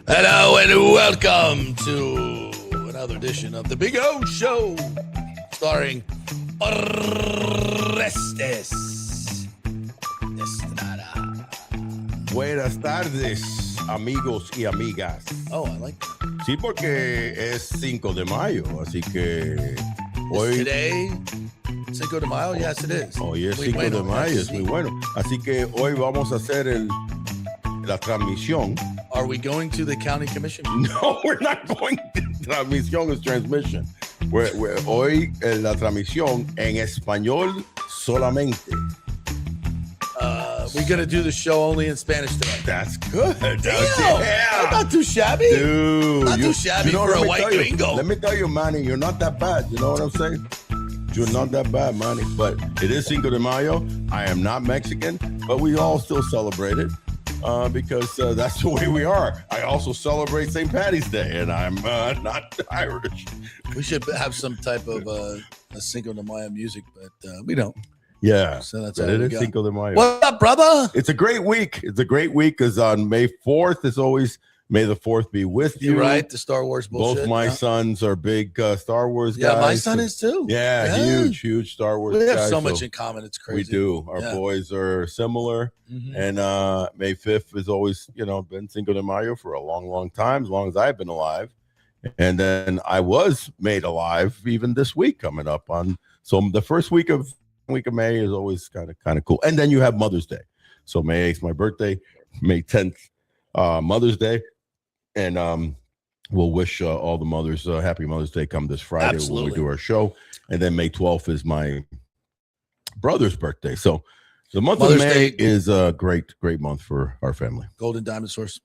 Hello and welcome to another edition of the Big O Show, starring Orestes Destrade. Buenas tardes, amigos y amigas. Oh, I like that. Sí, porque es 5 de mayo, así que hoy... Is today Cinco de Mayo? Yes, it is. Hoy es Muy 5 de bueno, mayo, es muy bueno. Así que hoy vamos a hacer la transmisión. Are we going to the county commission? No, we're not going to. Transmisión es transmission. Hoy la transmisión en español solamente. We're going to do the show only in Spanish today. That's good. Damn, Yeah. not too shabby. Dude, Not too shabby for a white gringo. Let me tell you, Manny, you're not that bad. You know what I'm saying? You're not that bad, Manny. But it is Cinco de Mayo. I am not Mexican, but we all still celebrate it because that's the way we are. I also celebrate St. Patty's Day, and I'm not Irish. We should have some type of a Cinco de Mayo music, but we don't. Yeah, So that's but all it we is got. Cinco de Mayo. What's up, brother? It's a great week. It's a great week because on May 4th is always May the 4th be with you. You're right. The Star Wars bullshit. Both my yeah. sons are big Star Wars guys. Yeah, my son is too. Yeah, huge Star Wars We have guys. so much in common. It's crazy. We do. Our Yeah. boys are similar. Mhm. And May 5th has always, been Cinco de Mayo for a long, long time, as long as I've been alive. And then I was made alive even this week coming up on. So the first week of May is always kind of cool. And then you have Mother's Day. So May 8th, my birthday, May 10th, Mother's Day. And we'll wish all the mothers happy Mother's Day come this Friday when we do our show. And then May 12th is my brother's birthday. So the month Mother's of May Day is a great month for our family. Golden Diamond Source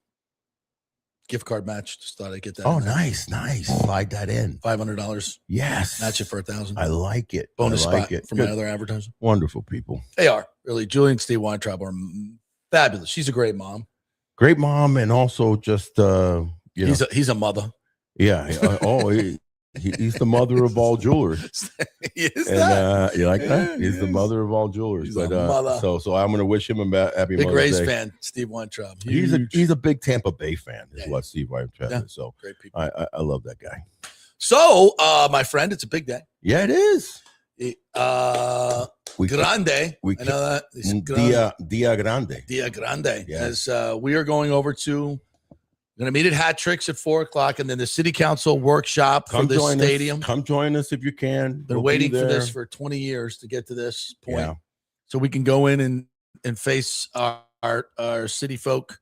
gift card match. Just thought I'd get that. Oh, in there. nice. Slide that in. $500. Yes. Match it for $1,000. I like it. Bonus I like spot it. for Good. my other advertiser. Wonderful people. They are really. Julie and Steve Weintraub are fabulous. She's a great mom. Great mom, and also just He's a mother. He's the mother of all jewelers. He is And that. you like that? Yeah, He's the mother of all jewelers. He's But a mother. so I'm going to wish him a happy Big Mother's Rays Day. fan, Steve Weintraub. He's a big Tampa Bay fan. Is Yeah. what Steve Weintraub Yeah. is. So Great people. I love that guy. So, my friend, it's a big day. Yeah, it is. We Grande. Grande. I know that. It's Dia Grande. Dia Grande. Yes. As we are going over to, going to meet at Hat Tricks at 4:00, and then the City Council workshop for this join stadium. us. Come join us if you can. Been We'll waiting be for there. this for 20 years to get to this point, Yeah. so we can go in and face our city folk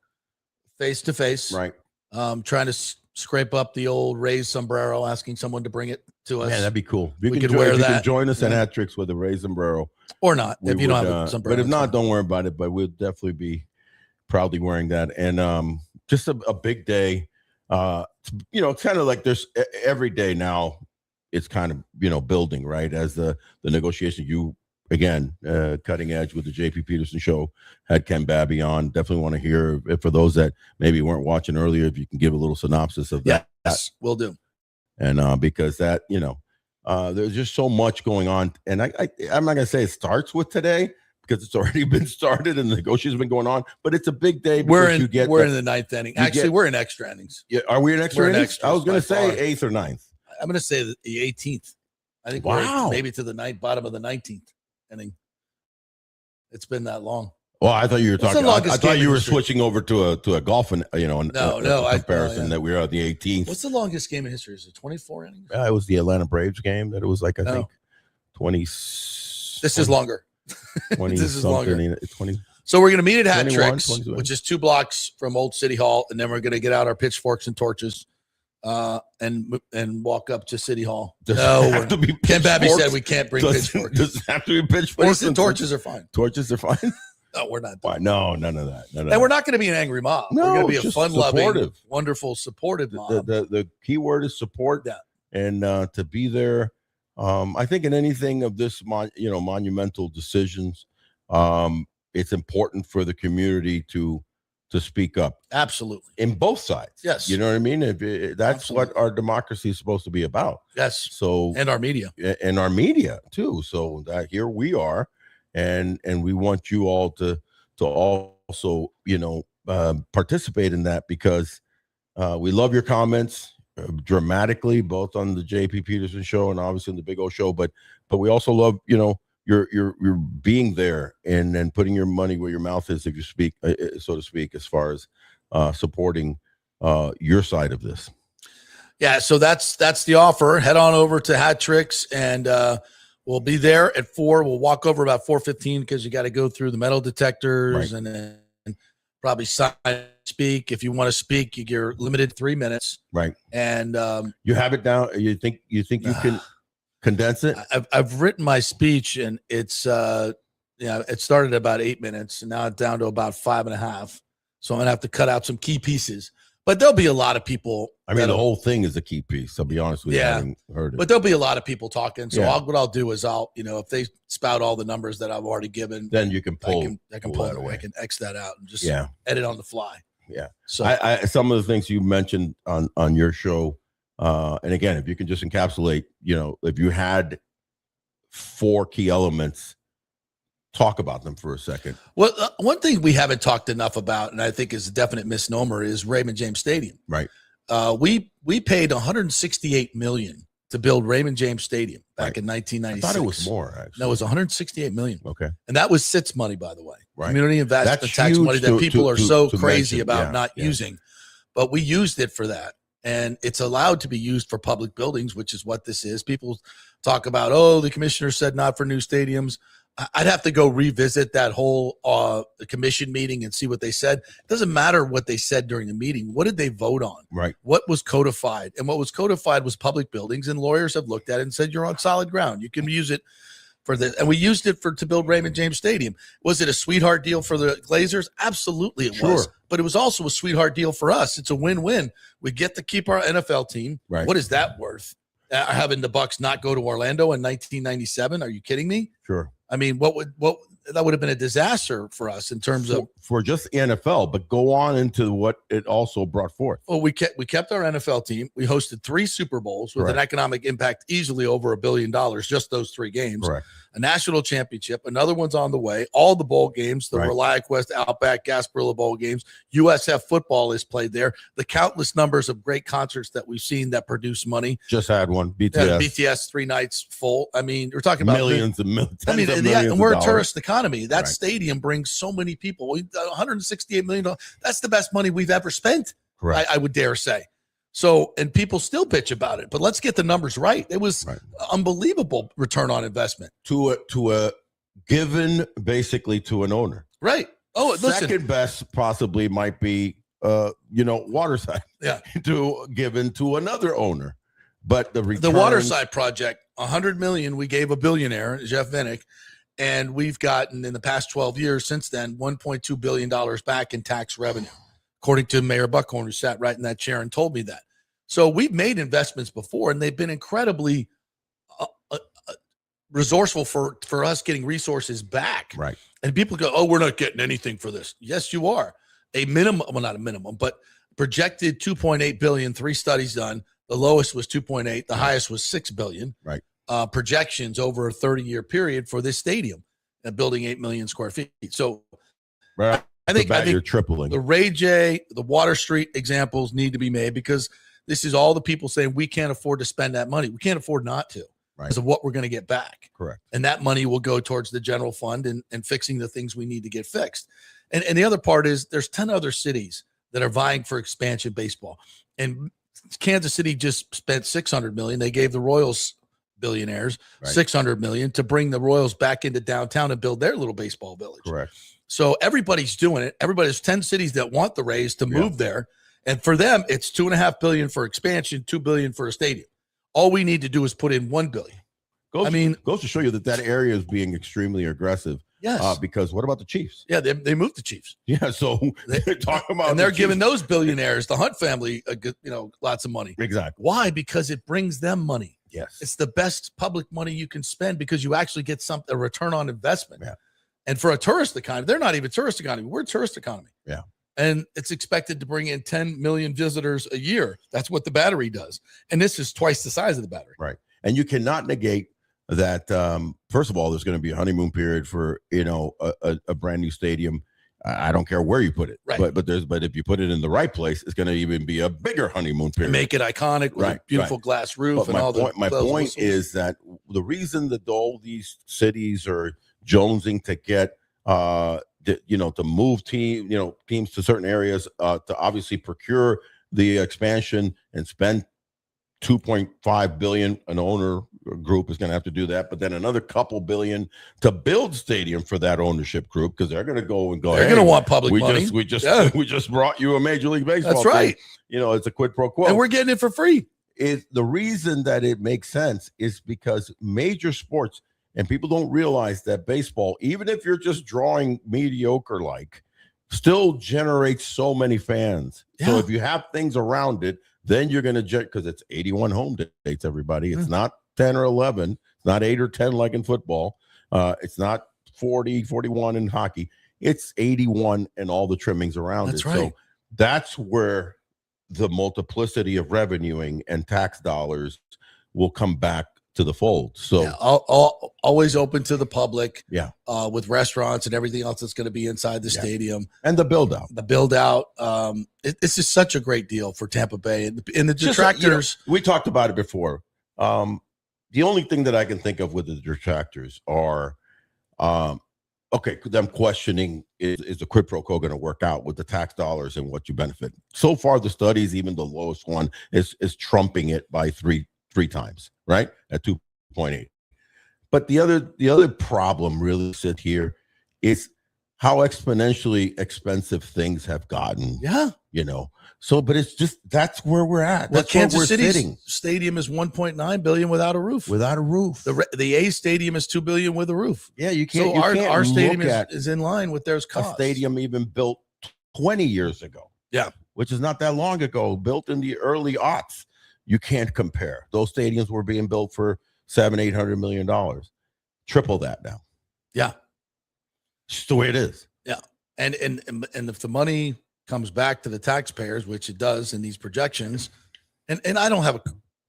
face to face. Right. Trying to scrape up the old Rays sombrero, asking someone to bring it to us. Man, that'd be cool. We could wear if you that. can join us at Yeah. Hat Tricks with a Rays sombrero. Or not, we if you don't would, have a sombrero. But if it's not, fine. don't worry about it. But we'll definitely be proudly wearing that. And just a big day. It's kind of like there's every day now. It's kind of building, right, as the negotiation. You again, cutting edge with the JP Peterson show, had Ken Babby on. Definitely want to hear if, for those that maybe weren't watching earlier, if you can give a little synopsis of that. Yes, we'll do. And because that, there's just so much going on. And I'm not going to say it starts with today because it's already been started and the negotiations have been going on, but it's a big day. We're Because in the ninth inning. Actually, we're in extra innings. Yeah, are we in extra We're in innings? extras I was going by to say far. 8th or 9th. I'm going to say the 18th. I think Wow. we're maybe to the bottom of the 19th inning. It's been that long. Well, I thought you were What's the talking. I longest thought game you in were history? switching over to a golf, a comparison yeah. that we were at the 18th. What's the longest game in history? Is it 24 innings? It was the Atlanta Braves game that it was like I No. think 20. This is longer. 20 This is something, longer. 20. So we're going to meet at Hat 21, Tricks, 22. which is 2 blocks from Old City Hall, and then we're going to get out our pitchforks and torches and walk up to City Hall. Does No, it have to be Ken Babby pitchforks? said we can't bring Does pitchforks. it have to be But he pitchforks? said torches are fine. Torches are fine. No, we're not. Why? No, none of that. None of And that. we're not going to be an angry mob. No, we're going to be a just fun-loving, supportive. wonderful, supportive mob. The key word is support. Yeah. And to be there, I think in anything of this, monumental decisions, it's important for the community to speak up Absolutely. in both sides. Yes. You know what I mean? That's Absolutely. what our democracy is supposed to be about. Yes. So And our media. and our media too. So that here we are, and we want you all to also participate in that because We love your comments dramatically, both on the JP Peterson show and obviously on the Big O show. But we also love, you're being there and putting your money where your mouth is, if you speak, so to speak, as far as supporting your side of this. Yeah, so that's the offer. Head on over to Hat Tricks, and we'll be there at 4. We'll walk over about 4:15 because you got to go through the metal detectors and then probably sign, speak. If you want to speak, you're limited 3 minutes. Right. And you have it down. You think you can condense it? I've written my speech, and it's it started at about 8 minutes, and now it's down to about 5.5. So I'm gonna have to cut out some key pieces. But there'll be a lot of people. I mean, the whole thing is a key piece. I'll be honest with you. I haven't heard it. But there'll be a lot of people talking. So what I'll do is if they spout all the numbers that I've already given, then you can pull. I can pull that away. I can X that out and just edit on the fly. Yeah. So I some of the things you mentioned on your show, and again, if you can just encapsulate, if you had 4 key elements, talk about them for a second. Well, one thing we haven't talked enough about, and I think is a definite misnomer, is Raymond James Stadium. Right. We paid $168 million to build Raymond James Stadium back in 1996. I thought it was more, actually. No, it was $168 million. Okay. And that was SIT's money, by the way. Right. Community investment tax money that people are so crazy about not using. But we used it for that. And it's allowed to be used for public buildings, which is what this is. People talk about, the commissioner said not for new stadiums. I'd have to go revisit that whole commission meeting and see what they said. It doesn't matter what they said during the meeting. What did they vote on? Right. What was codified? And what was codified was public buildings, and lawyers have looked at it and said, you're on solid ground. You can use it for this. And we used it to build Raymond James Stadium. Was it a sweetheart deal for the Glazers? Absolutely it was. But it was also a sweetheart deal for us. It's a win-win. We get to keep our NFL team. Right. What is that worth? Having the Bucs not go to Orlando in 1997? Are you kidding me? Sure. I mean, that would have been a disaster for us in terms of for just NFL, but go on into what it also brought forth. Well, we kept our NFL team. We hosted 3 Super Bowls with an economic impact easily over $1 billion, just those 3 games. Correct. A national championship, another one's on the way. All the bowl games, the ReliaQuest, Outback, Gasparilla Bowl games, USF football is played there. The countless numbers of great concerts that we've seen that produce money. Just had one, BTS. Yeah, BTS 3 nights full. I mean, we're talking about millions and millions. I mean, and we're a tourist economy. That stadium brings so many people. $168 million. That's the best money we've ever spent. Correct. I would dare say. So, and people still bitch about it, but let's get the numbers right. It was unbelievable return on investment to a given, basically to an owner. Right. Oh, listen. Second best possibly might be, Waterside. Yeah. Given to another owner, but the Waterside project, $100 million. We gave a billionaire, Jeff Vinnick, and we've gotten in the past 12 years since then $1.2 billion back in tax revenue, according to Mayor Buckhorn, who sat right in that chair and told me that. So we've made investments before, and they've been incredibly resourceful for us getting resources back. Right. And people go, we're not getting anything for this. Yes, you are. A minimum, well, not a minimum, but projected $2.8 billion, 3 studies done. The lowest was 2.8. The highest was 6 billion. Right. Projections over a 30-year period for this stadium, building 8 million square feet. So I think you're tripling. The Ray J, the Water Street examples need to be made because this is all the people saying we can't afford to spend that money. We can't afford not to because of what we're going to get back. Correct. And that money will go towards the general fund and fixing the things we need to get fixed. And the other part is there's 10 other cities that are vying for expansion baseball. And Kansas City just spent $600 million. They gave the Royals billionaires $600 million to bring the Royals back into downtown and build their little baseball village. Correct. So everybody's doing it. There's 10 cities that want the Rays to move there. And for them, it's $2.5 billion for expansion, $2 billion for a stadium. All we need to do is put in $1 billion. Goes to show you that area is being extremely aggressive. Yes. Because what about the Chiefs? Yeah, they moved the Chiefs. Yeah, so they're talking about, and they're giving those billionaires, the Hunt family, lots of money. Exactly. Why? Because it brings them money. Yes. It's the best public money you can spend because you actually get a return on investment. Yeah. And for a tourist economy, they're not even tourist economy. We're a tourist economy. Yeah. And it's expected to bring in 10 million visitors a year. That's what the Battery does. And this is twice the size of the Battery. Right. And you cannot negate that, first of all, there's going to be a honeymoon period for, a brand new stadium. I don't care where you put it, right. but if you put it in the right place, it's going to even be a bigger honeymoon period. And make it iconic with a beautiful glass roof but and all the. My point is that the reason that all these cities are jonesing to get to move teams to certain areas to obviously procure the expansion and spend $2.5 billion. An owner group is going to have to do that, but then another couple billion to build stadium for that ownership group, because they're going to go. They're going to want public money. We just brought you a Major League Baseball. That's right. Team. It's a quid pro quo, and we're getting it for free. Is the reason that it makes sense is because major sports, and people don't realize that baseball, even if you're just drawing mediocre, still generates so many fans. Yeah. So if you have things around it, then you're going to because it's 81 home dates, everybody. It's not 10 or 11. It's not 8 or 10 like in football. It's not 40, 41 in hockey. It's 81 and all the trimmings around it. Right. So that's where the multiplicity of revenuing and tax dollars will come back to the fold. So always open to the public. Yeah. With restaurants and everything else that's going to be inside the stadium and the build out. It's just such a great deal for Tampa Bay and the detractors. We talked about it before. The only thing that I can think of with the detractors are, them questioning is the quid pro quo going to work out with the tax dollars and what you benefit. So far, the studies, even the lowest one, is trumping it by three times, right? At 2.8. But the other problem really sit here is how exponentially expensive things have gotten. Yeah. So, but it's just, that's where we're at. That's Kansas where we're City's sitting. Stadium is $1.9 billion without a roof. The A stadium is $2 billion with a roof. Yeah, you can't. So you our stadium is in line with theirs cost. A stadium even built 20 years ago. Yeah. Which is not that long ago, built in the early aughts. You can't compare. Those stadiums were being built for $700-800 million. Triple that now. Yeah. It's just the way it is. Yeah. And if the money comes back to the taxpayers, which it does in these projections, and I don't have a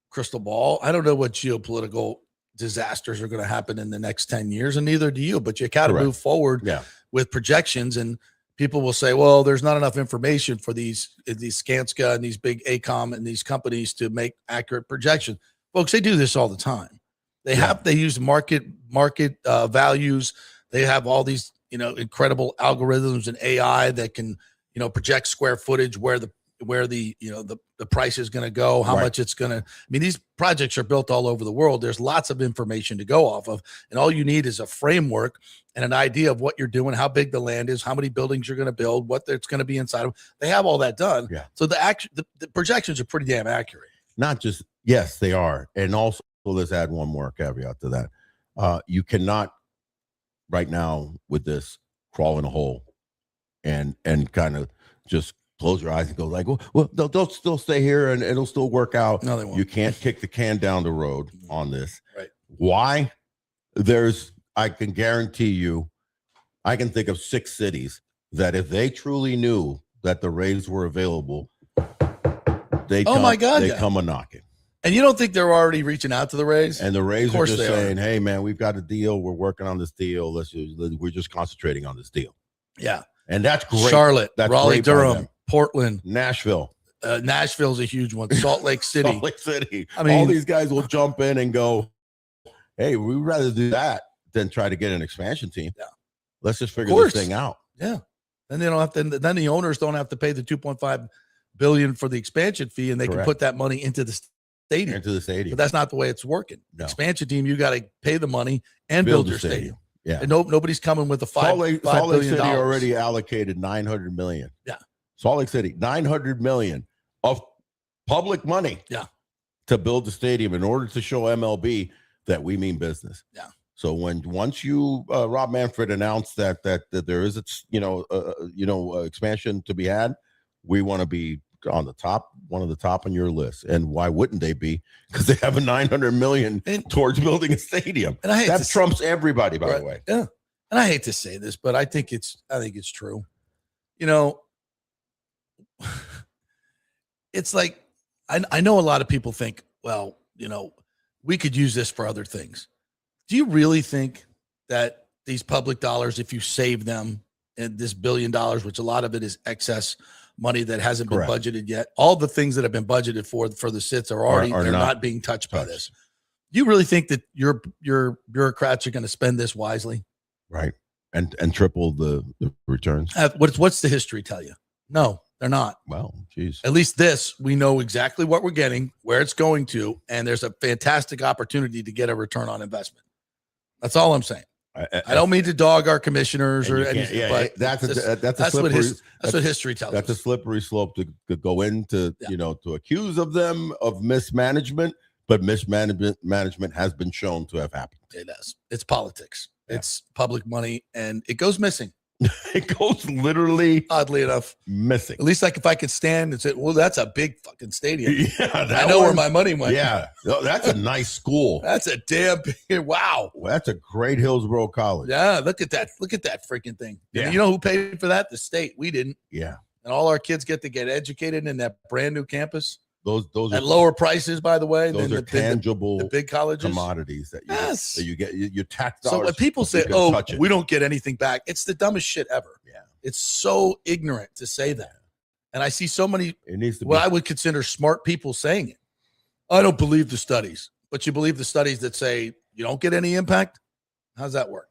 crystal ball. I don't know what geopolitical disasters are going to happen in the next 10 years, and neither do you, but you got to move forward with projections. And people will say, well, there's not enough information for these Skanska and these big ACOM and these companies to make accurate projections. Folks, they do this all the time. They use market values. They have all these, incredible algorithms and AI that can, project square footage, where the price is going to go, how much it's going to. These projects are built all over the world. There's lots of information to go off of, and all you need is a framework and an idea of what you're doing, how big the land is, how many buildings you're going to build, what it's going to be inside of. They have all that done. Yeah. So the projections are pretty damn accurate. Not just, yes, they are. And also, let's add one more caveat to that. You cannot right now with this crawl in a hole and kind of just close your eyes and go like, well, they'll still stay here and it'll still work out. No, they won't. You can't kick the can down the road on this. Right. Why? I can guarantee you, I can think of 6 cities that if they truly knew that the Rays were available, they come a knocking. And you don't think they're already reaching out to the Rays? And the Rays are just saying, hey, man, we've got a deal. We're working on this deal. We're just concentrating on this deal. Yeah. And that's great. Charlotte, that's Raleigh, Durham, Portland, Nashville. Nashville's a huge one. Salt Lake City. Salt Lake City. All these guys will jump in and go, hey, we'd rather do that than try to get an expansion team. Yeah. Let's just figure this thing out. Yeah. Then they don't have to. Then the owners don't have to pay the $2.5 billion for the expansion fee, and they can put that money into the stadium. But that's not the way it's working. No. Expansion team, you got to pay the money and build your stadium. Yeah. And nobody's coming with a Salt Lake City already allocated $900 million. Yeah. Salt Lake City, $900 million of public money. Yeah. To build the stadium in order to show MLB that we mean business. Yeah. So once you Rob Manfred announced that there is expansion to be had, we want to be on the top, one of the top on your list. And why wouldn't they be? Because they have a $900 million towards building a stadium. And that trumps everybody, by the way. Yeah. And I hate to say this, but I think it's true. It's like I know a lot of people think, well, we could use this for other things. Do you really think that these public dollars, if you save them and this $1 billion, which a lot of it is excess money that hasn't Correct. been budgeted yet. All the things that have been budgeted for the SITs are already they're not being touched by this. You really think that your bureaucrats are going to spend this wisely? Right. And triple the returns. What's the history tell you? No, they're not. Well, geez. At least this, we know exactly what we're getting, where it's going to, and there's a fantastic opportunity to get a return on investment. That's all I'm saying. I don't mean to dog our commissioners or anything, but that's what history tells us. That's a slippery slope to go into, to accuse of them of mismanagement, but mismanagement has been shown to have happened. It has. It's politics. Yeah. It's public money, and it goes missing. It goes literally, oddly enough, missing. At least like if I could stand and say, well, that's a big fucking stadium. Yeah, I know where my money went. Yeah, that's a nice school. That's a damn big, wow. Well, that's a great Hillsborough College. Yeah, look at that. Look at that freaking thing. Yeah. And you know who paid for that? The state. We didn't. Yeah. And all our kids get to get educated in that brand new campus. Those at lower prices, by the way. Those are tangible, the big colleges, commodities that you get. Your tax dollars. So when people say, "Oh, we don't get anything back," it's the dumbest shit ever. Yeah, it's so ignorant to say that, and I see so many. It needs to be. I would consider smart people saying it. I don't believe the studies, but you believe the studies that say you don't get any impact. How's that work?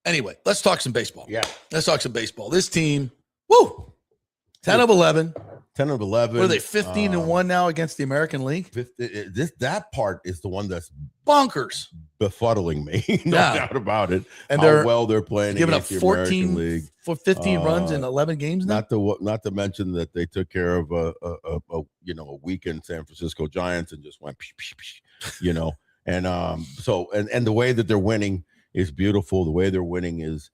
Anyway, let's talk some baseball. Yeah, let's talk some baseball. This team, 10 of 11. 10 of 11. What are they, 15-1 now against the American League? That part is the one that's bonkers, befuddling me. No doubt about it. And they're playing, giving up 14 for 15 runs in 11 games now. Not to mention that they took care of a weekend San Francisco Giants and just went, and the way that they're winning is beautiful. The way they're winning is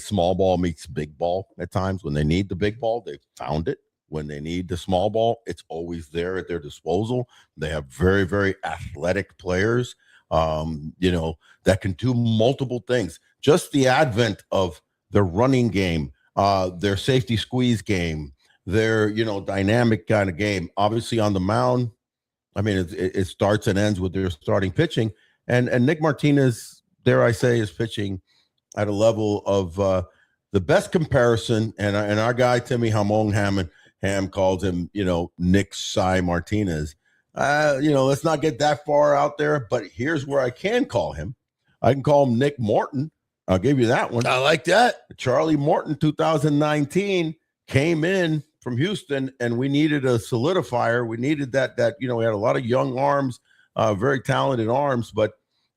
small ball meets big ball at times. When they need the big ball, they found it. When they need the small ball, it's always there at their disposal. They have very, very athletic players, that can do multiple things. Just the advent of their running game, their safety squeeze game, their, dynamic kind of game. Obviously on the mound, I mean, it starts and ends with their starting pitching. And Nick Martinez, dare I say, is pitching at a level of the best comparison. And our guy, Timmy Ham calls him, Nick Cy Martinez. Let's not get that far out there, but here's where I can call him. I can call him Nick Morton. I'll give you that one. I like that. Charlie Morton, 2019, came in from Houston, and we needed a solidifier. We needed that we had a lot of young arms, very talented arms, but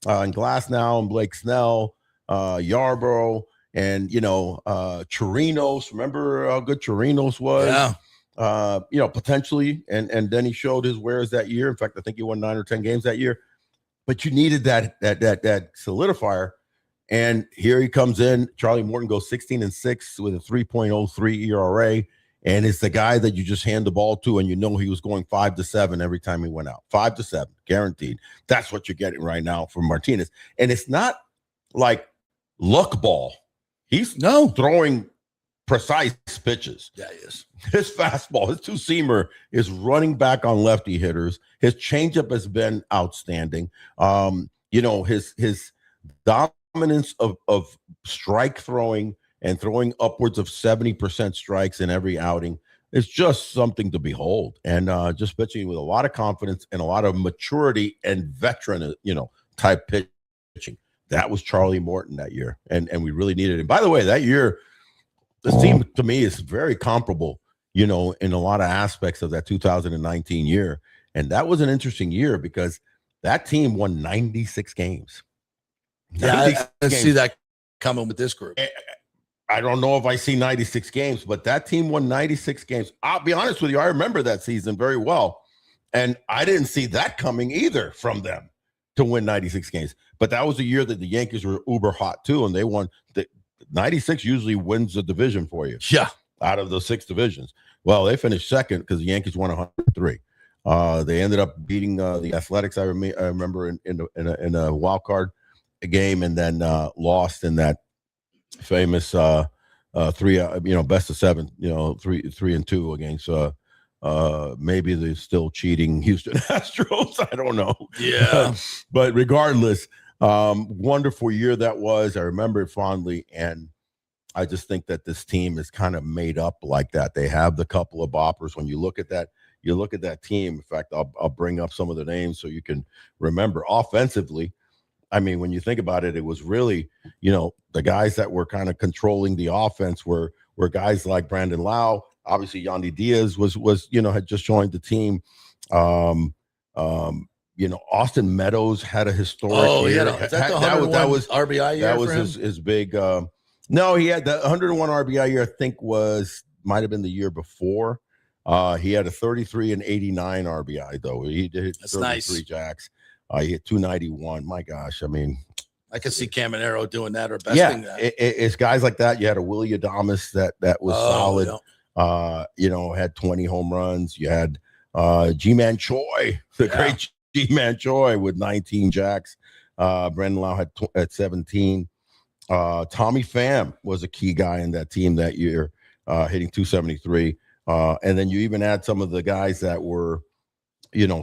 in Glasnow and Blake Snell, Yarbrough, and, Chirinos. Remember how good Chirinos was? Yeah. Potentially, and then he showed his wares that year. In fact, I think he won 9 or 10 games that year. But you needed that solidifier, and here he comes in. Charlie Morton goes 16-6 with a 3.03 ERA, and it's the guy that you just hand the ball to, and he was going 5-7 every time he went out. 5-7, guaranteed. That's what you're getting right now from Martinez, and it's not like luck ball. He's throwing precise pitches. Yeah, he is. His fastball, his two-seamer is running back on lefty hitters. His changeup has been outstanding. His dominance of strike throwing and throwing upwards of 70% strikes in every outing is just something to behold. And just pitching with a lot of confidence and a lot of maturity and veteran, type pitching. That was Charlie Morton that year, and we really needed it. By the way, that year, this team to me is very comparable, in a lot of aspects of that 2019 year. And that was an interesting year because that team won 96 games. Yeah, I see that coming with this group. I don't know if I see 96 games, but that team won 96 games. I'll be honest with you. I remember that season very well. And I didn't see that coming either from them to win 96 games. But that was the year that the Yankees were uber hot too. And they won. 96 usually wins the division for you. Yeah. Out of the 6 divisions. Well, they finished second because the Yankees won 103. They ended up beating the Athletics. I remember in a wild card game, and then lost in that famous 3 best of 7, 3-2 against maybe the still cheating Houston Astros. I don't know. Yeah. But regardless, wonderful year that was. I remember it fondly, and I just think that this team is kind of made up like that. They have the couple of boppers. When you look at that team. In fact, I'll bring up some of the names so you can remember. Offensively, I mean, when you think about it, it was really, the guys that were kind of controlling the offense were guys like Brandon Lau. Obviously, Yandy Diaz was had just joined the team. Austin Meadows had a historic year. Is that the 101 RBI year? That was his big. No, he had the 101 RBI year. I think might have been the year before. He had a 33 and 89 RBI though. He did 33 nice. jacks. He hit 291. My gosh, I mean, I could see Caminero doing that or besting that. It's guys like that. You had a Willie Adames that was solid. Yeah. Had 20 home runs. You had G-Man Choi, great G-Man Choi with 19 jacks. Brandon Lau had 17. Tommy Pham was a key guy in that team that year, hitting 273. And then you even had some of the guys that were,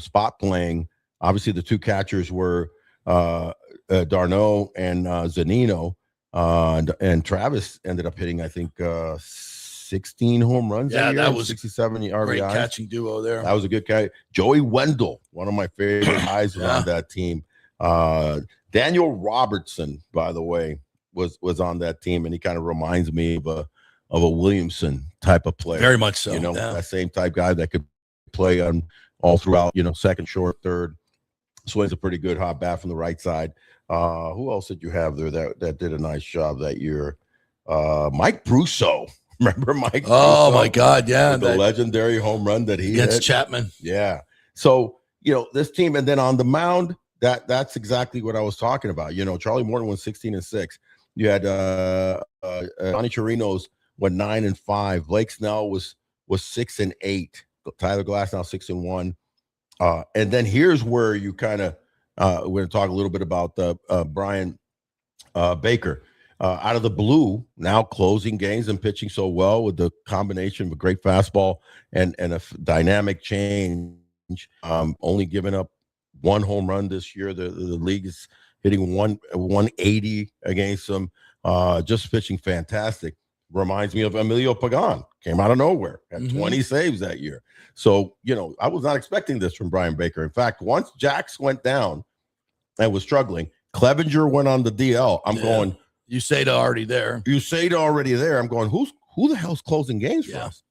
spot playing. Obviously, the two catchers were Darno and Zanino, and Travis ended up hitting, I think, 16 home runs. Yeah, that was 67 RBIs. Great catching duo there. That was a good guy. Joey Wendell, one of my favorite guys on that team. Daniel Robertson, by the way, was on that team, and he kind of reminds me of a Williamson type of player. Very much so. That same type guy that could play on all throughout, second, short, third. Swings a pretty good hot bat from the right side. Who else did you have there that did a nice job that year? Mike Brusso. Remember Mike? Oh, Brusso? My God, yeah. The legendary home run that he against hit. Chapman. Yeah. So, this team, and then on the mound, that's exactly what I was talking about. Charlie Morton went 16-6. You had Johnny Chirinos went 9-5. Blake Snell was 6-8. Tyler Glasnow 6-1. And then here's where you kind of we're going to talk a little bit about Brian Baker. Out of the blue, now closing games and pitching so well with the combination of a great fastball and a dynamic change. Only giving up one home run this year. The league is hitting 180 against them. Just pitching fantastic. Reminds me of Emilio Pagan. Came out of nowhere. Had 20 saves that year. So, I was not expecting this from Brian Baker. In fact, once Jax went down and was struggling, Clevenger went on the DL. I'm going. You say already there. I'm going, who the hell's closing games for us?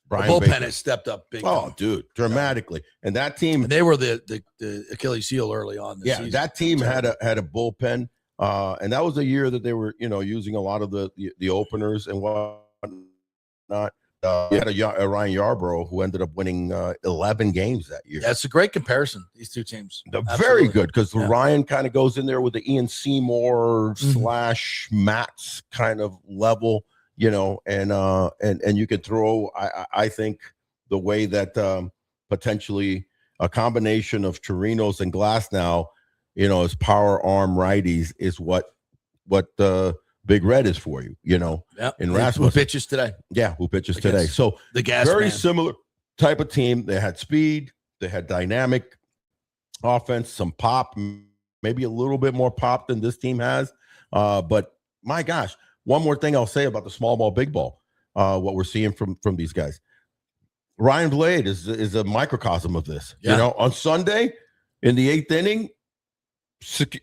Brian the bullpen Baker has stepped up big. Oh, dude, dramatically. And that team. And they were the Achilles heel early on. Season. That team had a bullpen. And that was a year that they were, using a lot of the openers and whatnot. You had a Ryan Yarbrough who ended up winning 11 games that year. That's a great comparison, these two teams. They're very good because Ryan kind of goes in there with the Ian Seymour / Mats kind of level, and you could throw, I think, the way that potentially a combination of Chirinos and Glasnow, as power arm righties is what Big Red is for you, in Rasmussen. Who pitches today? Yeah, who pitches today. So the gas very man. Similar type of team. They had speed. They had dynamic offense, some pop, maybe a little bit more pop than this team has. But my gosh, one more thing I'll say about the small ball, big ball, what we're seeing from these guys. Ryan Blade is a microcosm of this. Yeah. On Sunday in the 8th inning,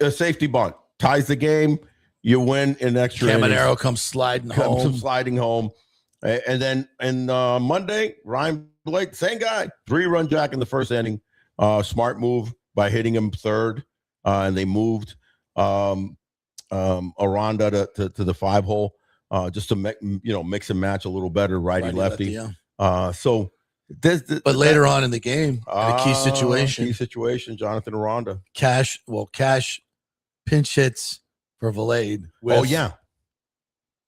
a safety bunt ties the game. You win in extra innings. Caminero comes sliding home. And then Monday, Ryan Blake, same guy, 3-run jack in the first inning. Smart move by hitting him third. And they moved Aranda to the 5-hole just to mix and match a little better righty lefty. So but later on in the game, a key situation, Jonathan Aranda. Cash pinch hits for Valade.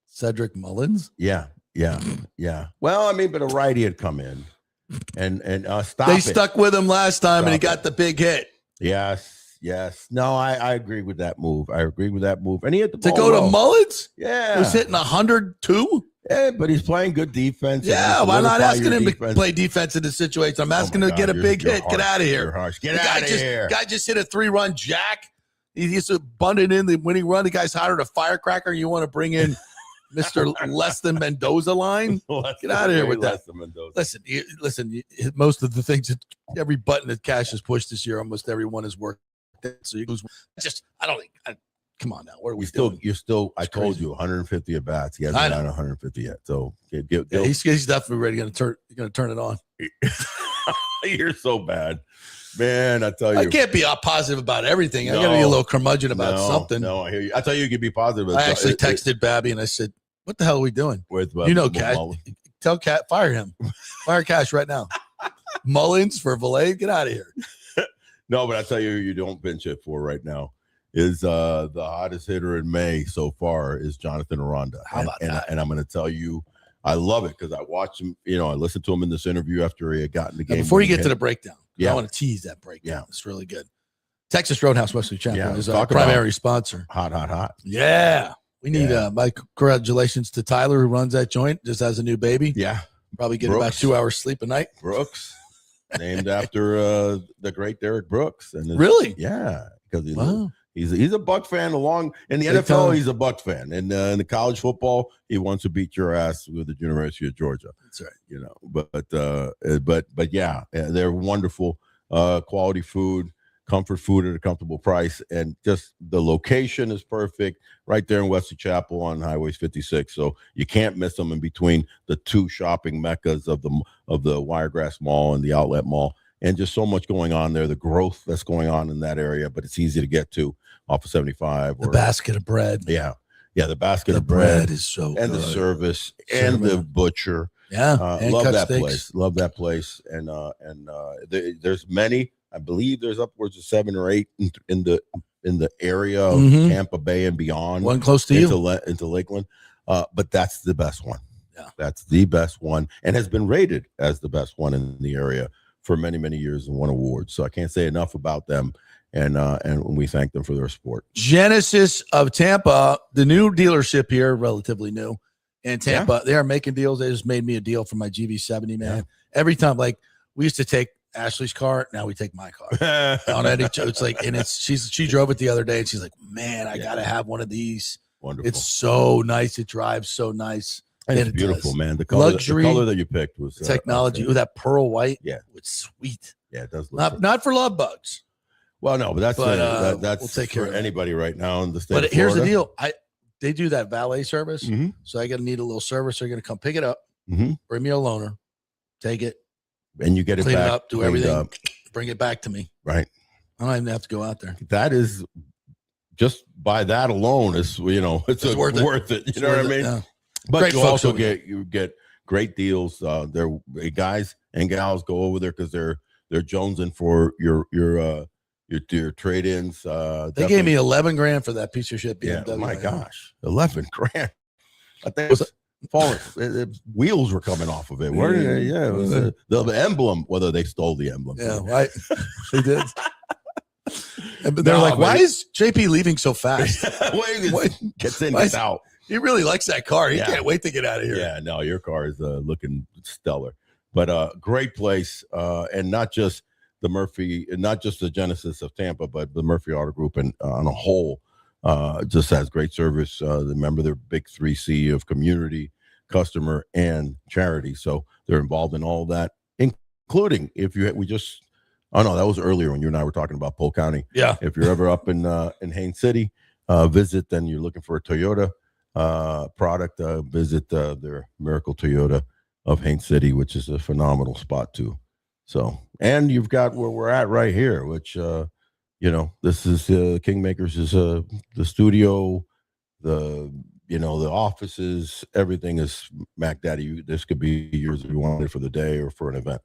Cedric Mullins. Yeah. Well, I mean, but a righty had come in and stop. They stuck with him last time, and he got the big hit. Yes. No, I agree with that move. And he hit the ball to go to Mullins. Yeah, he was hitting 102. Yeah, but he's playing good defense. Yeah, why not asking him to play defense in this situation? I'm asking him to get a big hit. Harsh. Get out of here. Get out of here. Guy just hit a 3-run jack. He's bunted in the winning run. The guy's hotter than a firecracker. You want to bring in Mr. Less Than Mendoza line. Get out of here with that. Listen. Most of the things, every button that Cash has pushed this year, almost everyone has worked. So you lose. I don't think. Come on now. What are we doing? You're still. I told you 150 at bats. He hasn't done 150 yet. So he's definitely ready. Going to turn it on. You're so bad, man. I tell you, I can't be positive about everything. I got to be a little curmudgeon about something. No, I hear you. I tell you, could be positive. I actually texted Babby and I said, "What the hell are we doing? Cash. Tell Cat, fire him. Fire Cash right now. Mullins for Valet. Get out of here." No, but I tell you don't pinch it for right now is the hottest hitter in May so far is Jonathan Aranda. How about that? And I'm going to tell you, I love it because I watched him. I listened to him in this interview after he had gotten the game. Before you get to the breakdown, I want to tease that breakdown. Yeah. It's really good. Texas Roadhouse Wesley Champion is our primary sponsor. Hot. Yeah. We need my congratulations to Tyler, who runs that joint, just has a new baby. Yeah. Probably getting about 2 hours sleep a night. Brooks. Named after the great Derek Brooks. And really? Yeah. Because he's a Buck fan in the NFL, he's a Buck fan. And in the college football, he wants to beat your ass with the University of Georgia. That's right. But yeah, they're wonderful, quality food, comfort food at a comfortable price, and just the location is perfect right there in Wesley Chapel on Highway 56. So you can't miss them in between the two shopping meccas of the Wiregrass Mall and the Outlet Mall, and just so much going on there. The growth that's going on in that area, but it's easy to get to off of 75. The basket of bread. Yeah, the basket of bread is so and good. The service and the butcher. Yeah, love that place. Love that place. And there's many. I believe there's upwards of 7 or 8 in the area of Tampa Bay and beyond. One close to into Lakeland. But that's the best one. Yeah, that's the best one, and has been rated as the best one in the area for many, many years and won awards. So I can't say enough about them. And we thank them for their support. Genesis of Tampa, the new dealership here, relatively new in Tampa. They are making deals. They just made me a deal for my GV70, man. Yeah. Every time, like we used to take Ashley's car, now we take my car. It's like, and she drove it the other day, and she's like, "Man, I gotta have one of these." Wonderful. It's so nice. It drives so nice. And it's beautiful, man. The color that you picked was technology with that pearl white. Yeah, it's sweet. Yeah, it does. Look Not for love bugs. Well, no, but that's we'll take care of anybody right now in the state. But here's the deal: they do that valet service, so I got to need a little service. They're going to come pick it up, bring me a loaner, take it, and you get it clean back, it up, do everything, bring it back to me. Right. I don't even have to go out there. That is just by that alone is it's worth it. You know what I mean? Yeah. But great you also get great deals. Their guys and gals go over there because they're jonesing for your trade-ins. They gave me $11,000 for that piece of shit. BMW. Yeah, my gosh, $11,000. I think it was falling. Wheels were coming off of it. It was the emblem. Whether they stole the emblem. Yeah, right. They did. But they're like, "Why is JP leaving so fast?" Gets in, gets out. He really likes that car. He can't wait to get out of here. Yeah, no, your car is looking stellar. But great place, and not just the Genesis of Tampa, but the Murphy Auto Group and on a whole just has great service. Remember, they're big 3C of community, customer, and charity. So they're involved in all that, including that was earlier when you and I were talking about Polk County. Yeah. If you're ever up in Haines City, visit, then you're looking for a Toyota product, visit their Miracle Toyota of Haines City, which is a phenomenal spot too. So, and you've got where we're at right here, which this is Kingmakers is the studio, the offices, everything is Mac Daddy. This could be yours if you wanted for the day or for an event.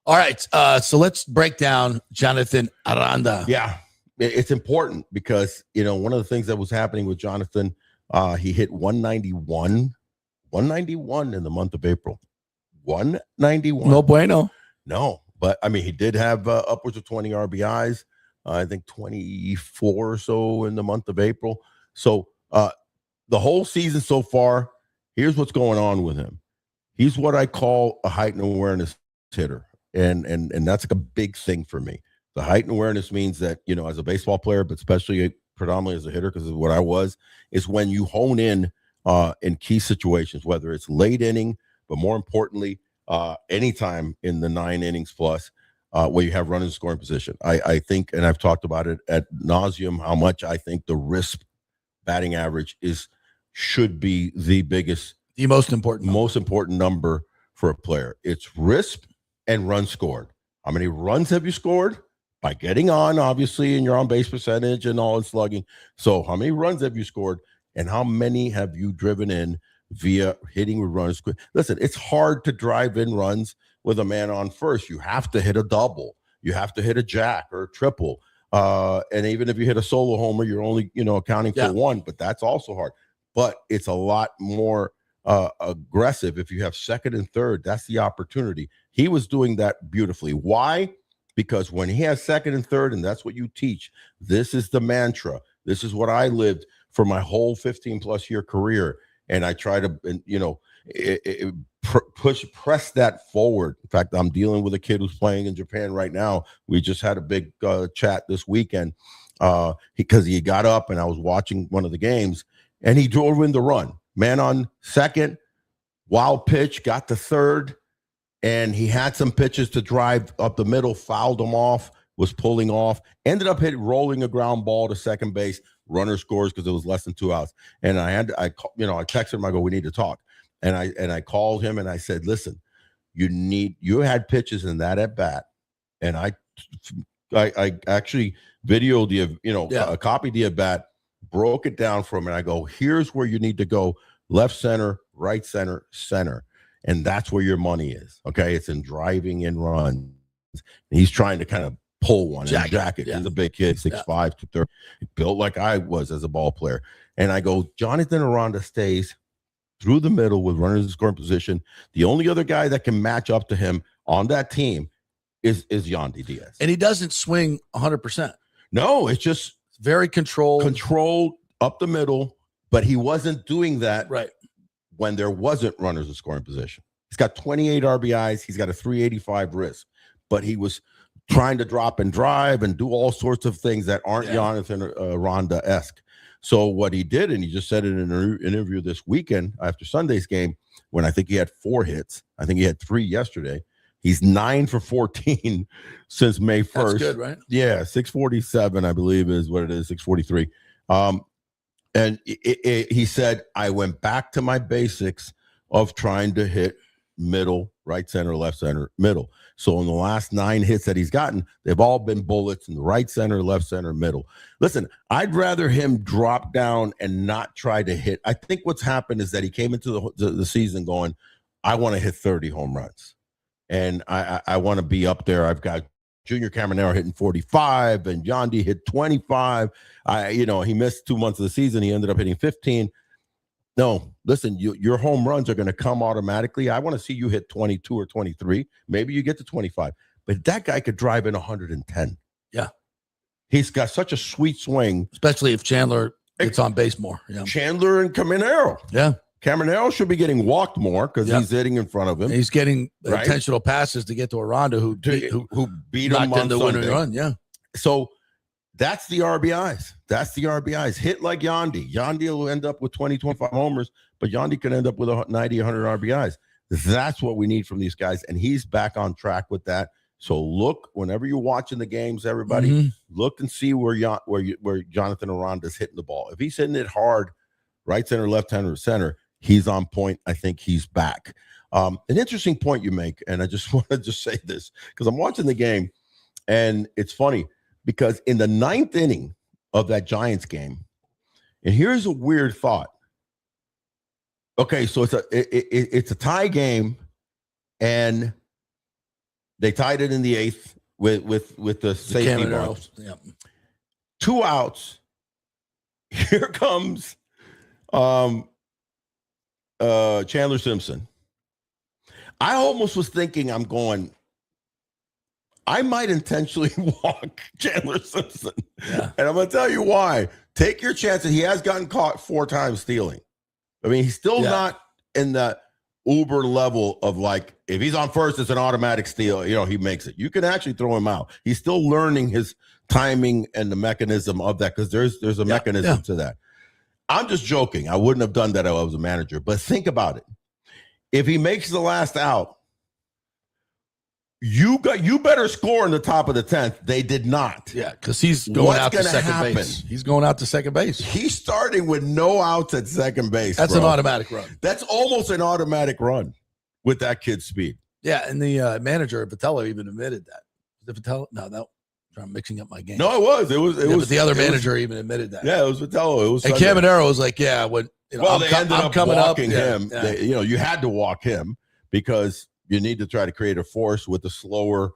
All right, so let's break down Jonathan Aranda. Yeah, it's important because one of the things that was happening with Jonathan, he hit 191 in the month of April. 191. No bueno. No, but I mean, he did have upwards of 20 RBIs. I think 24 or so in the month of April. So the whole season so far, here's what's going on with him. He's what I call a heightened awareness hitter. And that's like a big thing for me. The heightened awareness means that, as a baseball player, but especially predominantly as a hitter, because of what I was, is when you hone in in key situations, whether it's late inning, but more importantly, anytime in the 9 innings plus, where you have runners in scoring position. I think, and I've talked about it ad nauseum, how much I think the risk batting average should be the most important number for a player. It's risk and runs scored. How many runs have you scored? By getting on, obviously, and your on-base percentage and all and slugging. So how many runs have you scored, and how many have you driven in via hitting with runners? Listen, it's hard to drive in runs with a man on first. You have to hit a double. You have to hit a jack or a triple. And even if you hit a solo homer, you're only, accounting for one, but that's also hard. But it's a lot more aggressive if you have second and third. That's the opportunity. He was doing that beautifully. Why? Because when he has second and third, and that's what you teach, this is the mantra. This is what I lived for my whole 15-plus year career. And I try to, press that forward. In fact, I'm dealing with a kid who's playing in Japan right now. We just had a big chat this weekend because he got up and I was watching one of the games and he drove in the run. Man on second, wild pitch, got to third, and he had some pitches to drive up the middle, fouled him off, was pulling off, ended up rolling a ground ball to second base. Runner scores because it was less than 2 outs. And I texted him. I go, we need to talk. And I called him and I said, listen, you had pitches in that at bat, and I actually videoed copied the at bat, broke it down for him, and I go, here's where you need to go: left center, right center, center. And that's where your money is. Okay. It's in driving in runs. And he's trying to kind of pull one in jacket. Yeah. He's a big kid, 6'5", 230, built like I was as a ball player. And I go, Jonathan Aranda stays through the middle with runners in scoring position. The only other guy that can match up to him on that team is Yandy Diaz. And he doesn't swing 100%. No, it's just very controlled up the middle, but he wasn't doing that right when there wasn't runners in scoring position. He's got 28 RBIs. He's got a 385 risk, but he was trying to drop and drive and do all sorts of things that aren't Jonathan Aranda-esque. So what he did, and he just said it in an interview this weekend after Sunday's game, when I think he had 4 hits. I think he had 3 yesterday. He's 9 for 14 since May 1st. That's good, right? Yeah, 647, I believe is what it is, 643. And he said, I went back to my basics of trying to hit middle, right center, left center, middle. So in the last 9 hits that he's gotten, they've all been bullets in the right center, left center, middle. Listen, I'd rather him drop down and not try to hit. I think what's happened is that he came into the season going, I want to hit 30 home runs. And I want to be up there. I've got Junior Caminero hitting 45 and Yandy hit 25. He missed 2 months of the season. He ended up hitting 15. No, listen, your home runs are going to come automatically. I want to see you hit 22 or 23. Maybe you get to 25. But that guy could drive in 110. Yeah. He's got such a sweet swing. Especially if Chandler gets on base more. Yeah. Chandler and Caminero. Yeah. Caminero should be getting walked more because he's hitting in front of him. He's getting intentional passes to get to Aranda, who beat him on the winning run. Yeah. So that's the RBIs. That's the RBIs. Hit like Yandy. Yandy will end up with 20, 25 homers, but Yandy can end up with 90, 100 RBIs. That's what we need from these guys, and he's back on track with that. So look, whenever you're watching the games, everybody, look and see where Jonathan Aranda is hitting the ball. If he's hitting it hard, right center, left center, he's on point. I think he's back. An interesting point you make, and I just want to say this because I'm watching the game, and it's funny because in the 9th inning of that Giants game, and here's a weird thought. Okay, so it's a tie game, and they tied it in the 8th with the safety bunt. Yeah. 2 outs. Here comes Chandler Simpson. I almost was thinking, I might intentionally walk Chandler Simpson. Yeah. And I'm going to tell you why. Take your chances. He has gotten caught 4 times stealing. I mean, he's still not in the uber level of like, if he's on first, it's an automatic steal. He makes it. You can actually throw him out. He's still learning his timing and the mechanism of that because there's a mechanism to that. I'm just joking. I wouldn't have done that if I was a manager. But think about it. If he makes the last out, you better score in the top of the 10th. They did not. Yeah, because he's going out to second base. He's going out to second base. He's starting with no outs at second base. That's an automatic run. That's almost an automatic run with that kid's speed. Yeah, and the manager, Vitello, even admitted that. Was it Vitello? No, I'm mixing up my game. No, it was. But the other manager even admitted that. Yeah, it was Vitello. It was. And Caminero was like, "Yeah, when they ended up coming walking up, him. Yeah. You had to walk him because you need to try to create a force with the slower,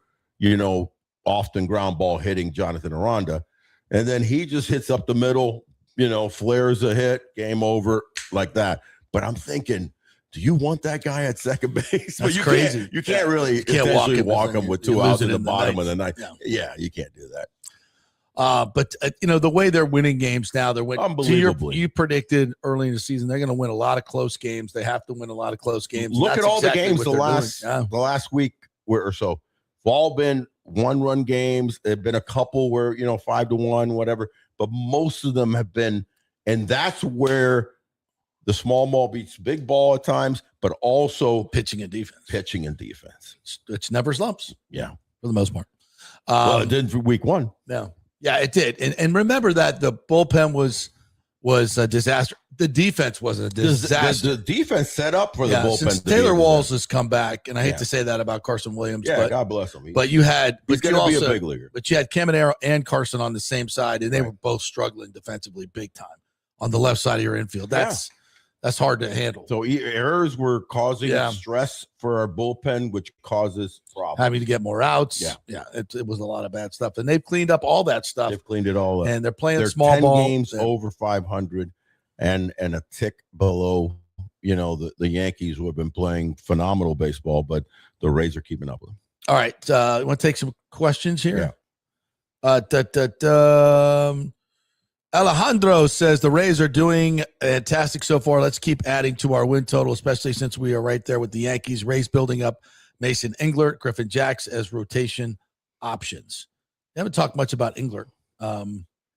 often ground ball hitting Jonathan Aranda, and then he just hits up the middle, flares a hit, game over like that. But I'm thinking, do you want that guy at second base? That's crazy. You can't really walk him with 2 outs in the bottom of the ninth. Yeah, you can't do that. But the way they're winning games now, they're winning. Unbelievably. You predicted early in the season they're going to win a lot of close games. They have to win a lot of close games. Look at all the games the last week or so. Have all been 1-run games. There've been a couple where 5-1, whatever. But most of them have been, and that's where the small ball beats big ball at times, but also pitching and defense. It's never slumps. Yeah, for the most part. Well, it didn't for week 1. No. Yeah, it did. And remember that the bullpen was a disaster. The defense wasn't a disaster. The defense set up for the bullpen. Since Taylor Walls has come back, and I hate to say that about Carson Williams. Yeah, God bless him. But you had, he's going to be a big leaguer. But you had Caminero and Carson on the same side, and they were both struggling defensively big time on the left side of your infield. That's hard to handle. So errors were causing stress for our bullpen, which causes problems. Having to get more outs. Yeah. It was a lot of bad stuff, and they've cleaned up all that stuff. They've cleaned it all up, and they're playing small 10 ball games over 500, and a tick below. The Yankees who have been playing phenomenal baseball, but the Rays are keeping up with them. All right, you want to take some questions here? Yeah. Alejandro says the Rays are doing fantastic so far. Let's keep adding to our win total, especially since we are right there with the Yankees. Rays building up Mason Englert, Griffin Jacks as rotation options. They haven't talked much about Englert. He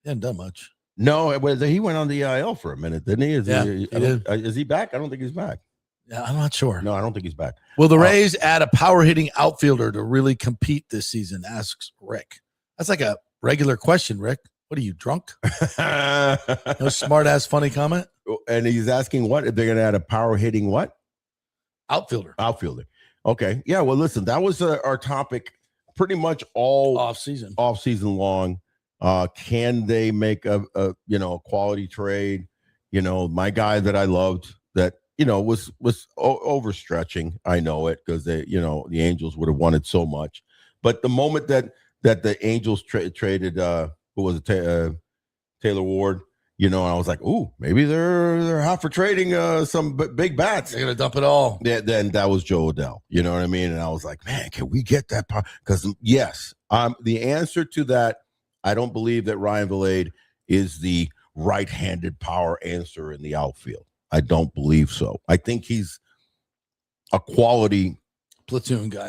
hasn't done much. No, he went on the IL for a minute, didn't he? He did. Is he back? I don't think he's back. Yeah, I'm not sure. No, I don't think he's back. Will the Rays add a power-hitting outfielder to really compete this season, asks Rick. That's like a regular question, Rick. What are you, drunk? No smart-ass funny comment? And he's asking what? If they're going to add a power-hitting what? Outfielder. Okay. Yeah, well, listen, that was our topic pretty much all off-season long. Can they make a quality trade? My guy that I loved that, was overstretching. I know it because the Angels would have wanted so much. But the moment that the Angels traded, who was it, Taylor Ward, and I was like, ooh, maybe they're hot for trading some big bats. They're going to dump it all. Yeah, then that was Joe Adell. You know what I mean? And I was like, man, can we get that part? Because, yes, the answer to that, I don't believe that Ryan Vilade is the right-handed power answer in the outfield. I don't believe so. I think he's a quality platoon guy.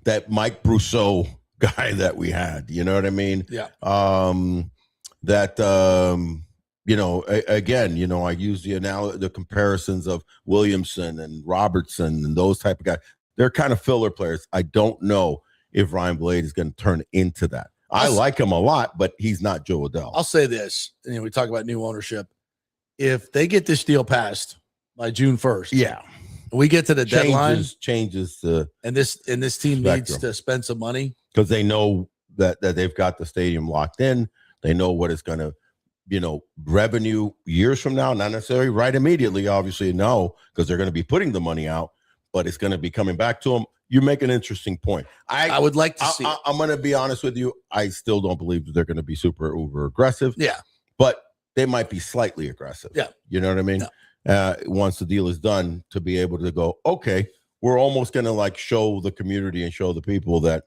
That Mike Brousseau guy that we had. You know what I mean? Yeah. Again, I use the comparisons of Williamson and Robertson and those type of guys. They're kind of filler players. I don't know if Ryan Vilade is going to turn into that. I like him a lot, but he's not Joe Adell. I'll say this. We talk about new ownership. If they get this deal passed by June 1st, we get to the deadline, changes and this team needs to spend some money because they know that they've got the stadium locked in. They know what it's going to, revenue years from now, not necessarily right immediately, obviously, no, because they're going to be putting the money out, but it's going to be coming back to them. You make an interesting point. I would like to see it. I'm going to be honest with you. I still don't believe that they're going to be super uber aggressive. Yeah. But they might be slightly aggressive. Yeah. You know what I mean? Yeah. Once the deal is done, to be able to go, okay, we're almost going to show the community and show the people that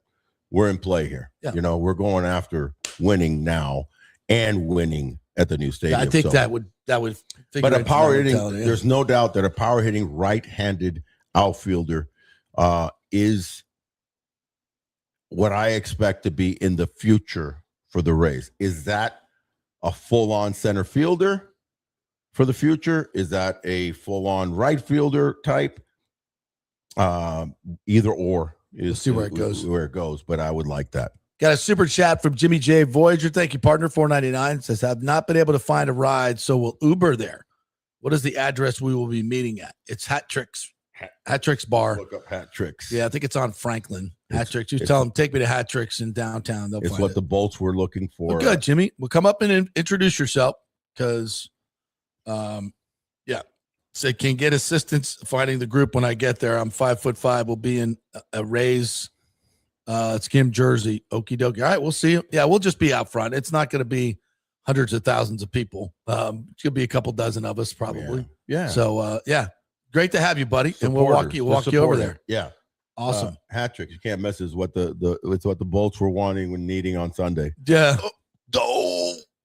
we're in play here. Yeah. We're going after winning now and winning at the new stadium. Yeah, I think that would figure. But a power hitting, there's no doubt that a power hitting right-handed outfielder is what I expect to be in the future for the Rays. Is that a full-on center fielder? for the future? Is that a full-on right fielder type? Either or is we'll see where it goes. But I would like that. Got a super chat from Jimmy J. Voyager. Thank you, partner. $4.99 says, "Have not been able to find a ride, so we'll Uber there. What is the address we will be meeting at?" It's Hat Tricks Bar. Look up Hat Tricks. Yeah, I think it's on Franklin. Hat Tricks. You tell them, take me to Hat Tricks in downtown. They'll it's find what it. the Bolts were looking for. Well, good, Jimmy. We'll come up and introduce yourself because, so can get assistance finding the group when I get there. I'm 5'5". We'll be in a Rays. It's Kim Jersey. Okie dokie. All right, we'll see you. Yeah, we'll just be out front. It's not going to be hundreds of thousands of people. It's going to be a couple dozen of us probably. Yeah. So, great to have you, buddy. Supporters, and we'll walk you over there. Yeah. Awesome. Hat Tricks. You can't miss is what it's what the Bolts were wanting when needing on Sunday. Yeah.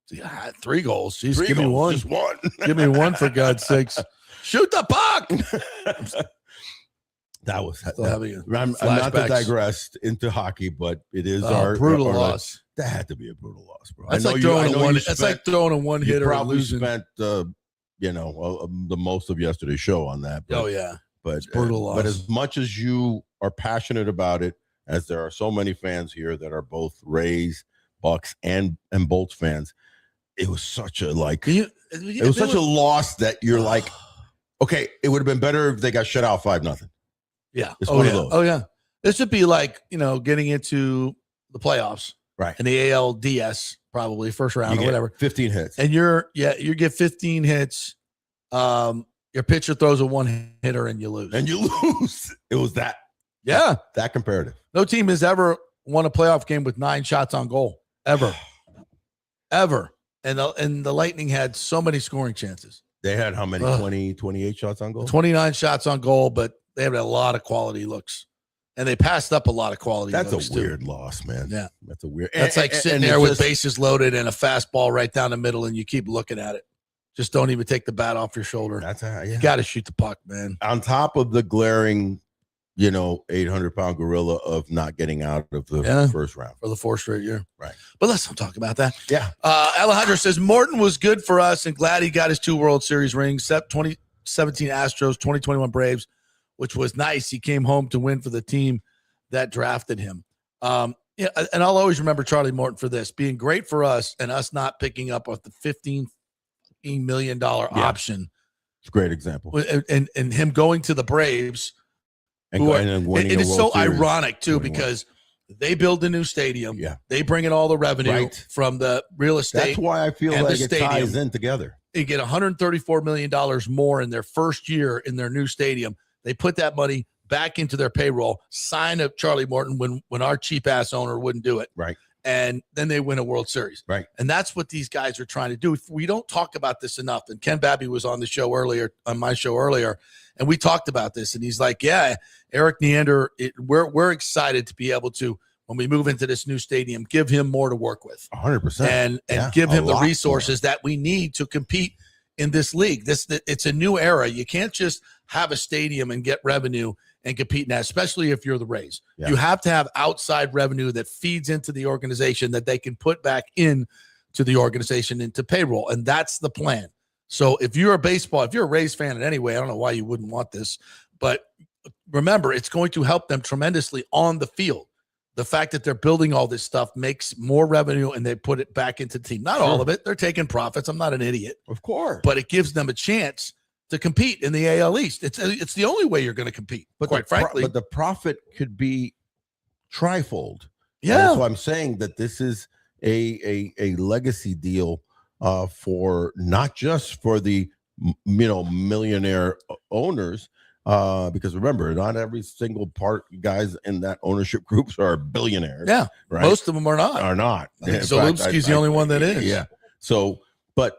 Yeah, 3 goals. Jeez, give me one. Just one. Give me one for God's sakes. Shoot the puck. That was I'm not to digress into hockey, but it is our brutal loss. That had to be a brutal loss, bro. That's like throwing a one hitter. You probably spent the most of yesterday's show on that. But, but brutal loss. But as much as you are passionate about it, as there are so many fans here that are both Rays, Bucks, and Bolts fans, it was such a such a loss that you're like, okay, it would have been better if they got shut out 5-0. Yeah. It's one of those. Oh, yeah. This would be like, getting into the playoffs. Right. And the ALDS, probably first round or whatever. 15 hits. And you get 15 hits. Your pitcher throws a one hitter and you lose. It was that. Yeah. That comparative. No team has ever won a playoff game with 9 shots on goal. Ever. And the Lightning had so many scoring chances. They had how many? 20, 28 shots on goal? 29 shots on goal, but they had a lot of quality looks. And they passed up a lot of quality looks. That's a weird loss, man. Yeah. That's a weird. That's like sitting there with bases loaded and a fastball right down the middle, and you keep looking at it. Just don't even take the bat off your shoulder. You got to shoot the puck, man. On top of the glaring, 800-pound gorilla of not getting out of the first round. For the 4th straight year. Right. But let's not talk about that. Yeah. Alejandro says, Morton was good for us and glad he got his 2 World Series rings, 2017 Astros, 2021 Braves, which was nice. He came home to win for the team that drafted him. And I'll always remember Charlie Morton for this, being great for us and us not picking up with the $15 million option. It's a great example. And him going to the Braves. And it's so ironic, too, because they build a new stadium. Yeah. They bring in all the revenue from the real estate. That's why I feel like it ties in together. They get $134 million more in their first year in their new stadium. They put that money back into their payroll, sign up Charlie Morton when our cheap-ass owner wouldn't do it. Right. And then they win a World Series. Right. And that's what these guys are trying to do. We don't talk about this enough. And Ken Babby was on my show earlier, and we talked about this. And he's like, Eric Neander, we're excited to be able to, when we move into this new stadium, give him more to work with. 100%. And give him the resources that we need to compete in this league. It's a new era. You can't just have a stadium and get revenue and compete in that, especially if you're the Rays. Yeah. You have to have outside revenue that feeds into the organization that they can put back in to the organization into payroll. And that's the plan. So if you're a Rays fan in any way, I don't know why you wouldn't want this, but remember, it's going to help them tremendously on the field. The fact that they're building all this stuff makes more revenue and they put it back into the team. Not all of it. They're taking profits. I'm not an idiot. Of course. But it gives them a chance to compete in the AL East. It's the only way you're going to compete, but quite frankly. But the profit could be trifold. Yeah. And so I'm saying that this is a legacy deal for not just for the millionaire owners, because remember, not every single guys in that ownership groups are billionaires. Yeah, right. Most of them are not. Zalewski's the only one that is. Yeah. So, but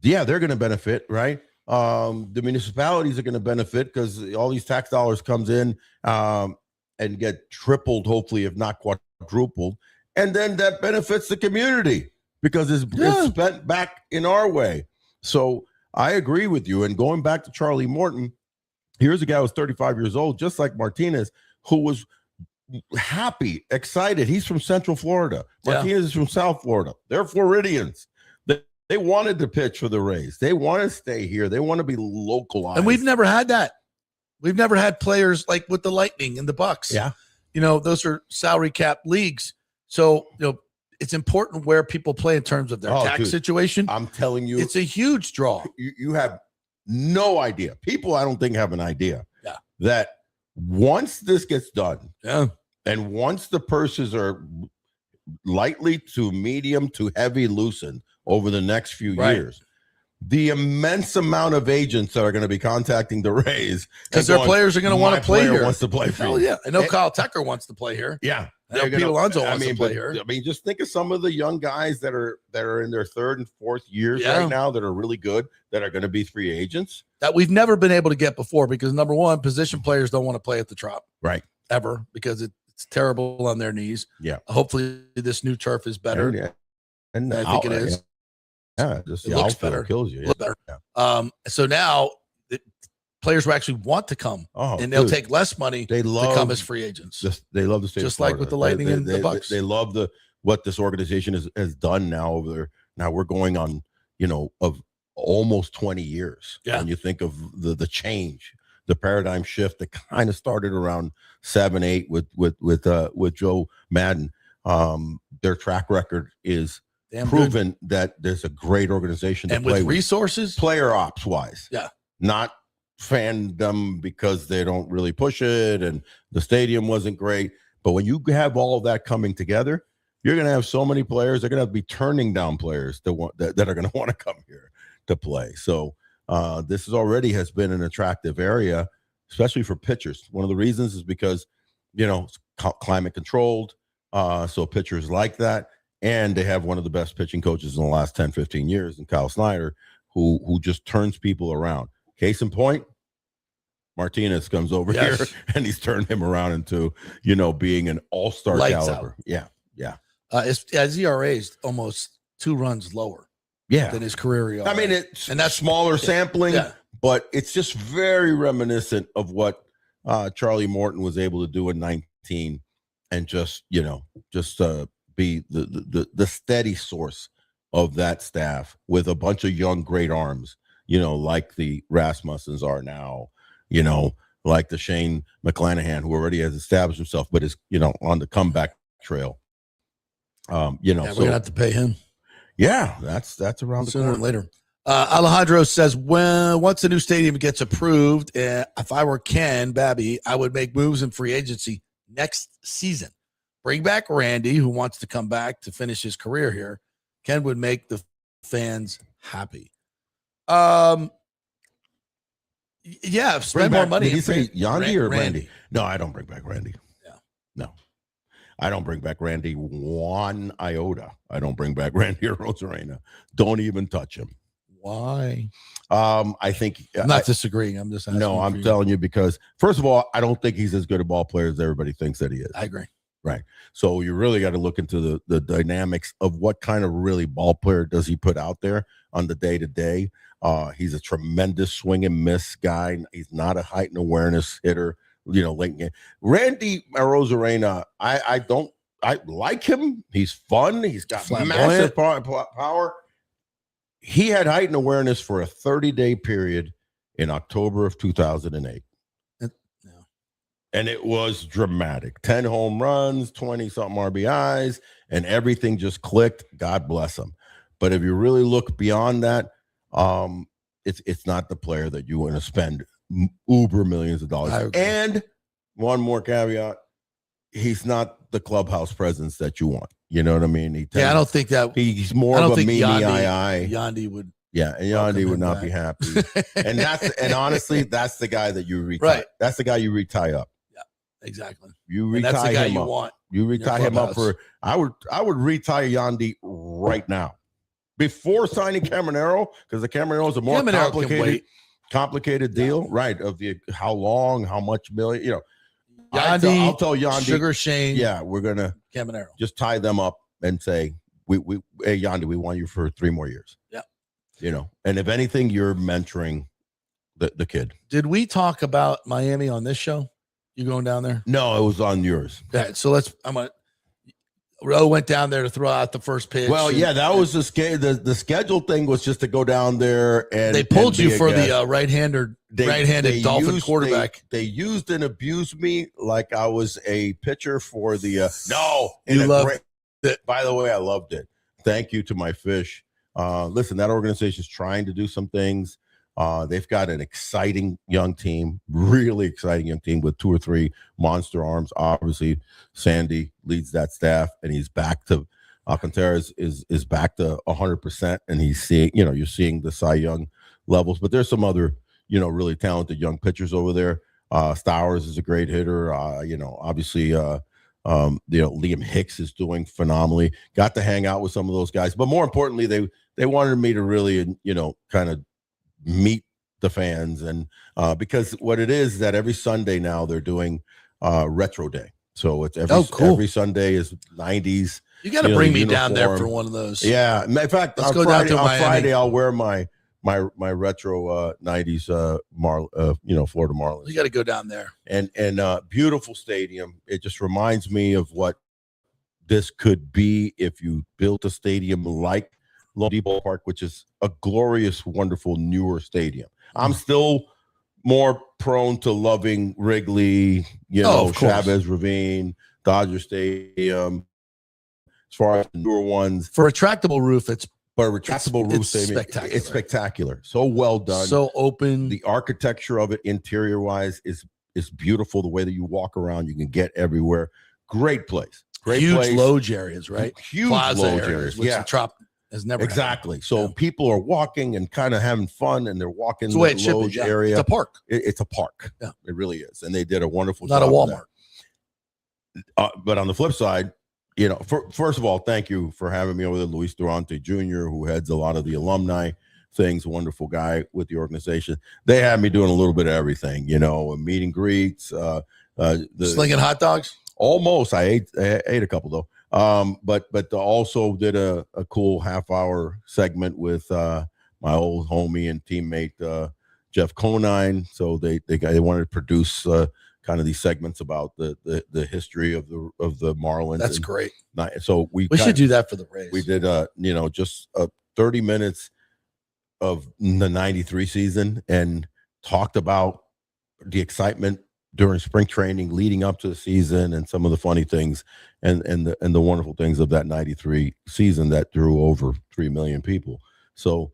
they're going to benefit, right? The municipalities are going to benefit because all these tax dollars comes in and get tripled, hopefully, if not quadrupled, and then that benefits the community because it's spent back in our way. So I agree with you. And going back to Charlie Morton, here's a guy who was 35 years old, just like Martinez, who was happy, excited. He's from Central Florida. Martinez is from South Florida. They're Floridians. They They wanted to pitch for the Rays. They want to stay here. They want to be localized. And we've never had that. We've never had players like with the Lightning and the Bucks. Yeah. Those are salary cap leagues. So, it's important where people play in terms of their tax situation. I'm telling you, it's a huge draw. You have no idea. People, I don't think, have an idea that once this gets done, and once the purses are lightly to medium to heavy loosened over the next few years, the immense amount of agents that are going to be contacting the Rays because their players are going to want to play here. Wants to play for you. Yeah, I know Kyle Tucker wants to play here. Yeah, I know Pete Alonso wants to play here. I mean, just think of some of the young guys that are in their third and fourth years right now that are really good, that are going to be free agents that we've never been able to get before. Because number one, position players don't want to play at the Trop, right? Ever, because it's terrible on their knees. Yeah. Hopefully, this new turf is better. And I think it is. Yeah, just it looks better. Kills you. Looks better. Yeah. So now players will actually want to come, and they'll take less money to come as free agents. They love the state, just like with the Lightning and the Bucks. They love what this organization has done now over there. Now we're going on, of almost 20 years. Yeah. When you think of the change, the paradigm shift that kind of started around 7-8 with Joe Madden. Their track record is proven that there's a great organization to and play with resources, player ops wise. Yeah, not fandom because they don't really push it and the stadium wasn't great. But when you have all of that coming together, you're going to have so many players. They're going to be turning down players that are going to want to come here to play. So this has been an attractive area, especially for pitchers. One of the reasons is because it's climate controlled. So pitchers like that. And they have one of the best pitching coaches in the last 10, 15 years in Kyle Snyder, who just turns people around. Case in point, Martinez comes over here and he's turned him around into, being an all-star caliber. Out. Yeah. His ERA is almost 2 runs lower than his career ERA. I mean, that's smaller sampling, but it's just very reminiscent of what Charlie Morton was able to do in 19 and just be the steady source of that staff with a bunch of young great arms, like the Rasmussens are now, like the Shane McClanahan, who already has established himself but is on the comeback trail. We're gonna have to pay him. Yeah, that's around the sooner corner. or later. Alejandro says, once the new stadium gets approved, if I were Ken Babby, I would make moves in free agency next season. Bring back Randy, who wants to come back to finish his career here. Ken would make the fans happy. Spend more money. Did he say Yandy or Randy? No, I don't bring back Randy. Yeah. No. I don't bring back Randy one iota. I don't bring back Randy or Rosarena. Don't even touch him. Why? I think I'm not disagreeing. I'm just asking. No, I'm telling you because, first of all, I don't think he's as good a ball player as everybody thinks that he is. I agree. Right. So you really got to look into the dynamics of what kind of really ball player does he put out there on the day-to-day. He's a tremendous swing and miss guy. He's not a height and awareness hitter, late game. Randy Arozarena, I like him. He's fun. He's got massive power. He had height and awareness for a 30-day period in October of 2008. And it was dramatic. 10 home runs, 20-something RBIs, and everything just clicked. God bless him. But if you really look beyond that, it's not the player that you want to spend uber millions of dollars. And one more caveat, he's not the clubhouse presence that you want. You know what I mean? I don't think that he's more of a Yandy would. Yeah, and Yandy would not be happy. And honestly, that's the guy that you retire. Right. That's the guy you retire up. Exactly. You retire that's the guy him you up. Want. You retire him up for. I would retire Yandy right now, before signing Caminero, because the Caminero is a more complicated deal, right? Of how long, how much million, Yandy, I'll tell Yandy, Sugar Shane. Yeah, we're gonna Caminero. Just tie them up and say, hey Yandy, we want you for 3 more years. Yeah. And if anything, you're mentoring the kid. Did we talk about Miami on this show? You going down there? No, it was on yours. Yeah. So Rowe went down there to throw out the first pitch. Well, yeah, that was the schedule thing was just to go down there and they pulled you for the right-handed Dolphin quarterback. They used and abused me like I was a pitcher for the by the way, I loved it. Thank you to my fish. Listen, that organization's trying to do some things. They've got an exciting young team, really exciting young team with 2 or 3 monster arms. Obviously, Sandy leads that staff, and he's back to Alcantara is back to 100%, and he's seeing, you're seeing the Cy Young levels. But there's some other, really talented young pitchers over there. Stowers is a great hitter. Obviously, Liam Hicks is doing phenomenally. Got to hang out with some of those guys, but more importantly, they wanted me to really, kind of meet the fans, and because what it is that every Sunday now they're doing retro day, so it's every Sunday is 90s. You got to bring me down there for one of those. Yeah, in fact, on Friday I'll wear my retro 90s Florida Marlins. You got to go down there, and beautiful stadium. It just reminds me of what this could be if you built a stadium like Lone Depot Park, which is a glorious, wonderful, newer stadium. I'm still more prone to loving Wrigley, Chavez Ravine, Dodger Stadium. As far as the newer ones, for retractable roof, it's spectacular. It's spectacular. So well done. So open. The architecture of it, interior wise, is beautiful. The way that you walk around, you can get everywhere. Great place. Huge loge areas, right? Huge loge areas. Which the Trop has never exactly. So people are walking and kind of having fun, and they're walking the loge area. It's a park. It's a park. Yeah, it really is, and they did a wonderful job. Not a Walmart. But on the flip side, first of all, thank you for having me over there, Luis Durante Jr., who heads a lot of the alumni things, a wonderful guy with the organization. They had me doing a little bit of everything, meet and greets, slinging hot dogs. Almost. I ate a couple though. But also did a cool half-hour segment with my old homie and teammate Jeff Conine. So they wanted to produce kind of these segments about the history of the Marlins. That's great. So we should do that for the Rays. We did just 30 minutes of the 93 season and talked about the excitement during spring training leading up to the season and some of the funny things and the wonderful things of that 93 season that drew over 3 million people. So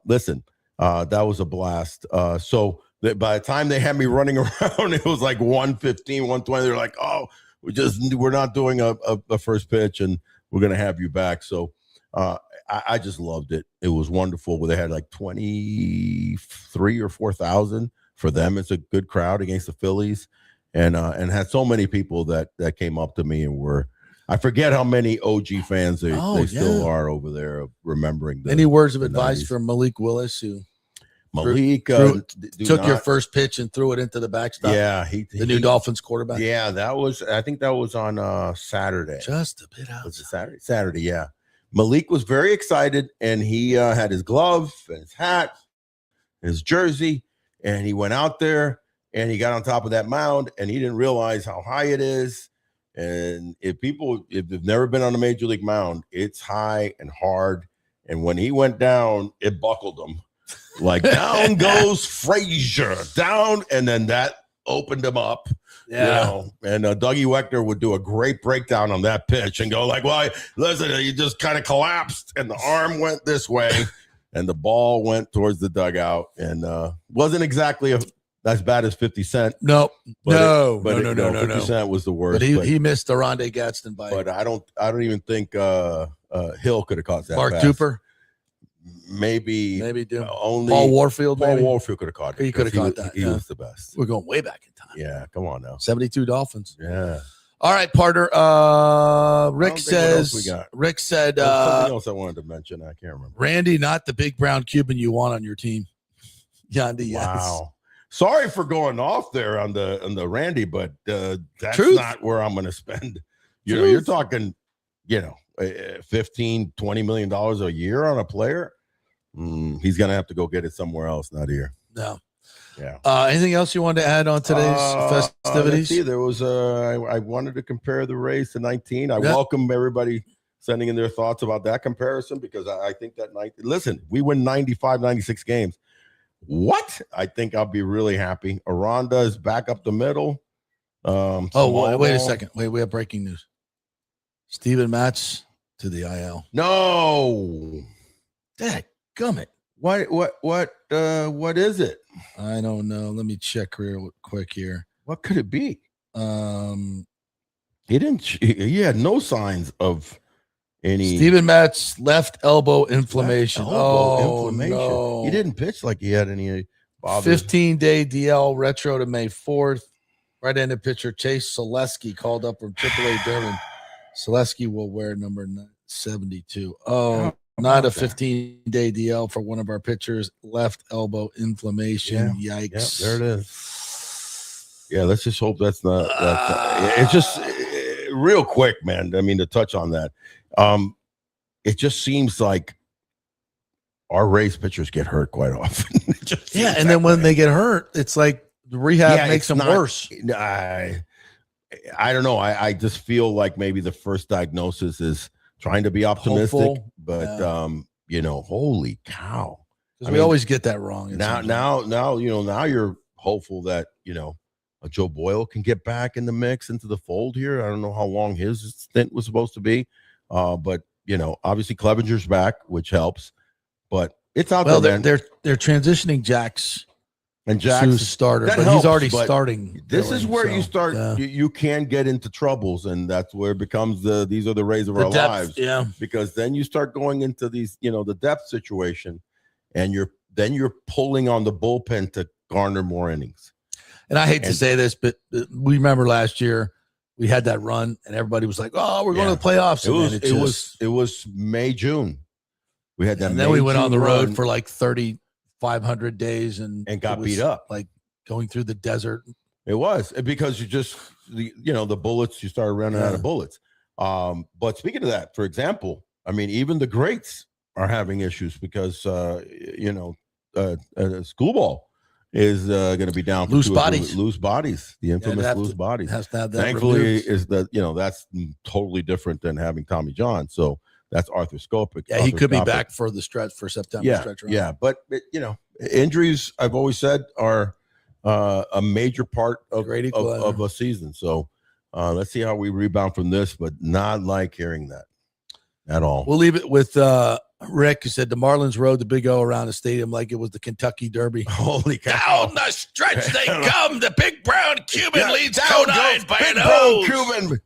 listen, that was a blast. So by the time they had me running around, it was like 1:15, 1:20. They're like, oh, we're not doing a first pitch and we're going to have you back. So I just loved it. It was wonderful. They had like 23 or 4,000 for them. It's a good crowd against the Phillies, and had so many people that came up to me and were, I forget how many OG fans they still are over there, remembering. Any words of advice from Malik Willis, who took your first pitch and threw it into the backstop? Yeah, the new Dolphins quarterback. Yeah, I think that was on Saturday. Just a bit out. Was it Saturday? Saturday, yeah. Malik was very excited, and he had his glove and his hat, and his jersey, and he went out there and he got on top of that mound, and he didn't realize how high it is. And if they've never been on a major league mound, it's high and hard. And when he went down, it buckled him. Like down goes Frazier, down, and then that opened him up. Yeah. And Dougie Weckner would do a great breakdown on that pitch and go like, well, listen, you just kind of collapsed and the arm went this way and the ball went towards the dugout, and wasn't exactly as bad as 50 Cent. No. 50 Cent was the worst. But he missed Aranda Gadsden by. But I don't even think Hill could have caught that. Mark pass. Cooper. Maybe only Paul Warfield. Paul Warfield could have caught it. He could have caught that. He was the best. We're going way back in time. Yeah, come on now. 72 Dolphins. Yeah. All right, partner. Rick said something else I wanted to mention. I can't remember. Randy, not the big brown Cuban you want on your team. Yandy, yes. Wow. Sorry for going off there on the Randy, but that's Truth. Not where I'm going to spend. You're talking, $15-20 million a year on a player. He's going to have to go get it somewhere else, not here. No. Yeah. Anything else you wanted to add on today's festivities? Let's see, there was I wanted to compare the Rays to 19. I welcome everybody sending in their thoughts about that comparison, because I think that listen, we win 95, 96 games. What? I think I'll be really happy. Aranda is back up the middle. Wait a second. Wait, we have breaking news. Steven Matz to the IL. No. Dadgummit. What is it? I don't know. Let me check real quick here. What could it be? He had no signs of any. Steven Matz left elbow inflammation. Inflammation. No. He didn't pitch like he had any bothers. 15-day DL retro to May 4th. Right-handed pitcher Chase Selesky called up from AAA Durham. Selesky will wear number 72. Not a 15-day DL for one of our pitchers. Left elbow inflammation. Yeah. Yikes. Yeah, there it is. Yeah, let's just hope that's not. It's just real quick, man. I mean, to touch on that, it just seems like our Rays pitchers get hurt quite often. And then when they get hurt, it's like the rehab makes them worse. I don't know. I just feel like maybe the first diagnosis is trying to be optimistic, hopeful. But holy cow. Because we always get that wrong. Now you're hopeful that, Joe Boyle can get back in the mix, into the fold here. I don't know how long his stint was supposed to be. But obviously Clevenger's back, which helps. But it's out there. They're transitioning Jax. And Jax is starter, but helps, he's already starting. This is where you start. Yeah. You can get into troubles, and that's where it becomes these are the Rays of our lives. Yeah, because then you start going into these, the depth situation, and you're pulling on the bullpen to garner more innings. And I hate to say this, but we remember last year we had that run, and everybody was like, "Oh, we're going to the playoffs." It was May, June. We had that, and then we went on the road for like 3,500 days and got beat up, like going through the desert. It was because you just the bullets, you started running out of bullets. But speaking of that, for example, I mean, even the greats are having issues because Schoolball is going to be down for loose bodies. The infamous loose bodies. Has to have that Thankfully, removed. is that that's totally different than having Tommy John. So that's arthroscopic. Yeah, he could be back for the stretch for September. Stretch run. Yeah, but injuries, I've always said, are a major part of a season. So let's see how we rebound from this, but not like hearing that at all. We'll leave it with Rick, who said the Marlins rode the Big O around the stadium like it was the Kentucky Derby. Holy cow. Down the stretch they come. The big brown Cuban leads 2-9 by an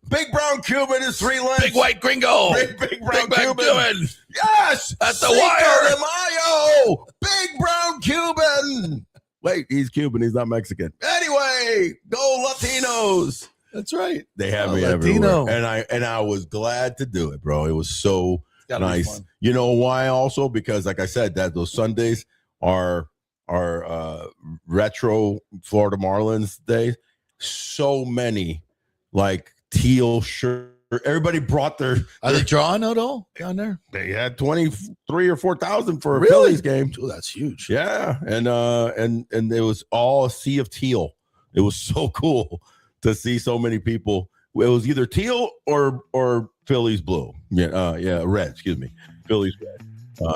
Big brown Cuban is 3 lengths. Big white gringo. Big brown Cuban. Yes. At the wire. Mayo. Big brown Cuban. Wait, he's Cuban. He's not Mexican. Anyway, go Latinos. That's right. They have me everywhere. And I was glad to do it, bro. It was so nice. You know why also? Because like I said, that those Sundays are retro Florida Marlins days. So many like teal shirt. Everybody brought their. Are they drawing at all down there? They had 23 or 4,000 for a Phillies game. Oh, that's huge. Yeah, and it was all a sea of teal. It was so cool to see so many people. It was either teal or Phillies blue. Red. Excuse me, Phillies red.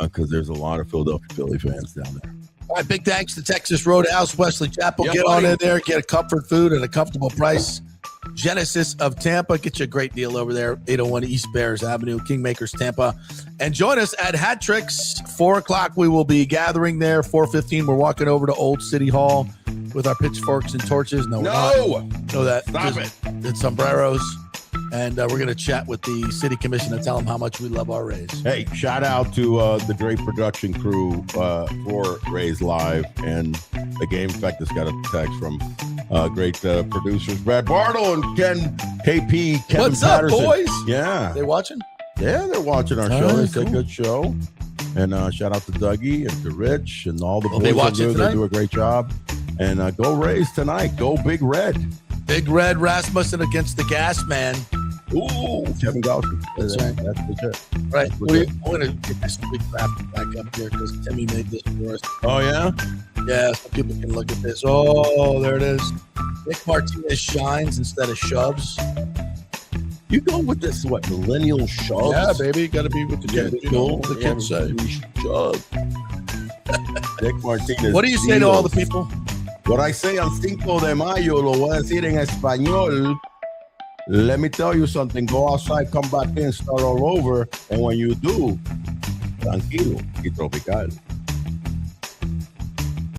Because there's a lot of Philadelphia Philly fans down there. All right, big thanks to Texas Roadhouse, Wesley Chapel. Get on in there, get a comfort food at a comfortable price. Genesis of Tampa, get you a great deal over there. 801 East Bears Avenue, Kingmakers, Tampa. And join us at Hat Tricks. 4 o'clock, we will be gathering there. 4:15, we're walking over to Old City Hall with our pitchforks and torches. No. That. Stop it. And sombreros. And we're going to chat with the city commission and tell them how much we love our Rays. Hey, shout out to the great production crew for Rays Live and the game. In fact, just got a text from great producers, Brad Bartle and Kevin What's Patterson. up, boys? Yeah. They watching? Yeah, they're watching our show. It's a good show. And shout out to Dougie and to Rich and all the boys over there. They do a great job. And go Rays tonight. Go Big Red. Big Red Rasmussen against the Gas Man. Ooh, Kevin Gausman. That's right. That's legit. Right. We're going to get this big graphic back up here because Timmy made this for us. Oh, yeah? Yeah, so people can look at this. Oh, there it is. Nick Martinez shines instead of shoves. You go with this, what, millennial shoves? Yeah, baby. Got to be with the kids. You know what the kids say. Shove. Nick Martinez. What do you say to all the people? What I say on Cinco de Mayo, lo voy a decir en español. Let me tell you something. Go outside, come back in, start all over. And when you do, tranquilo y tropical.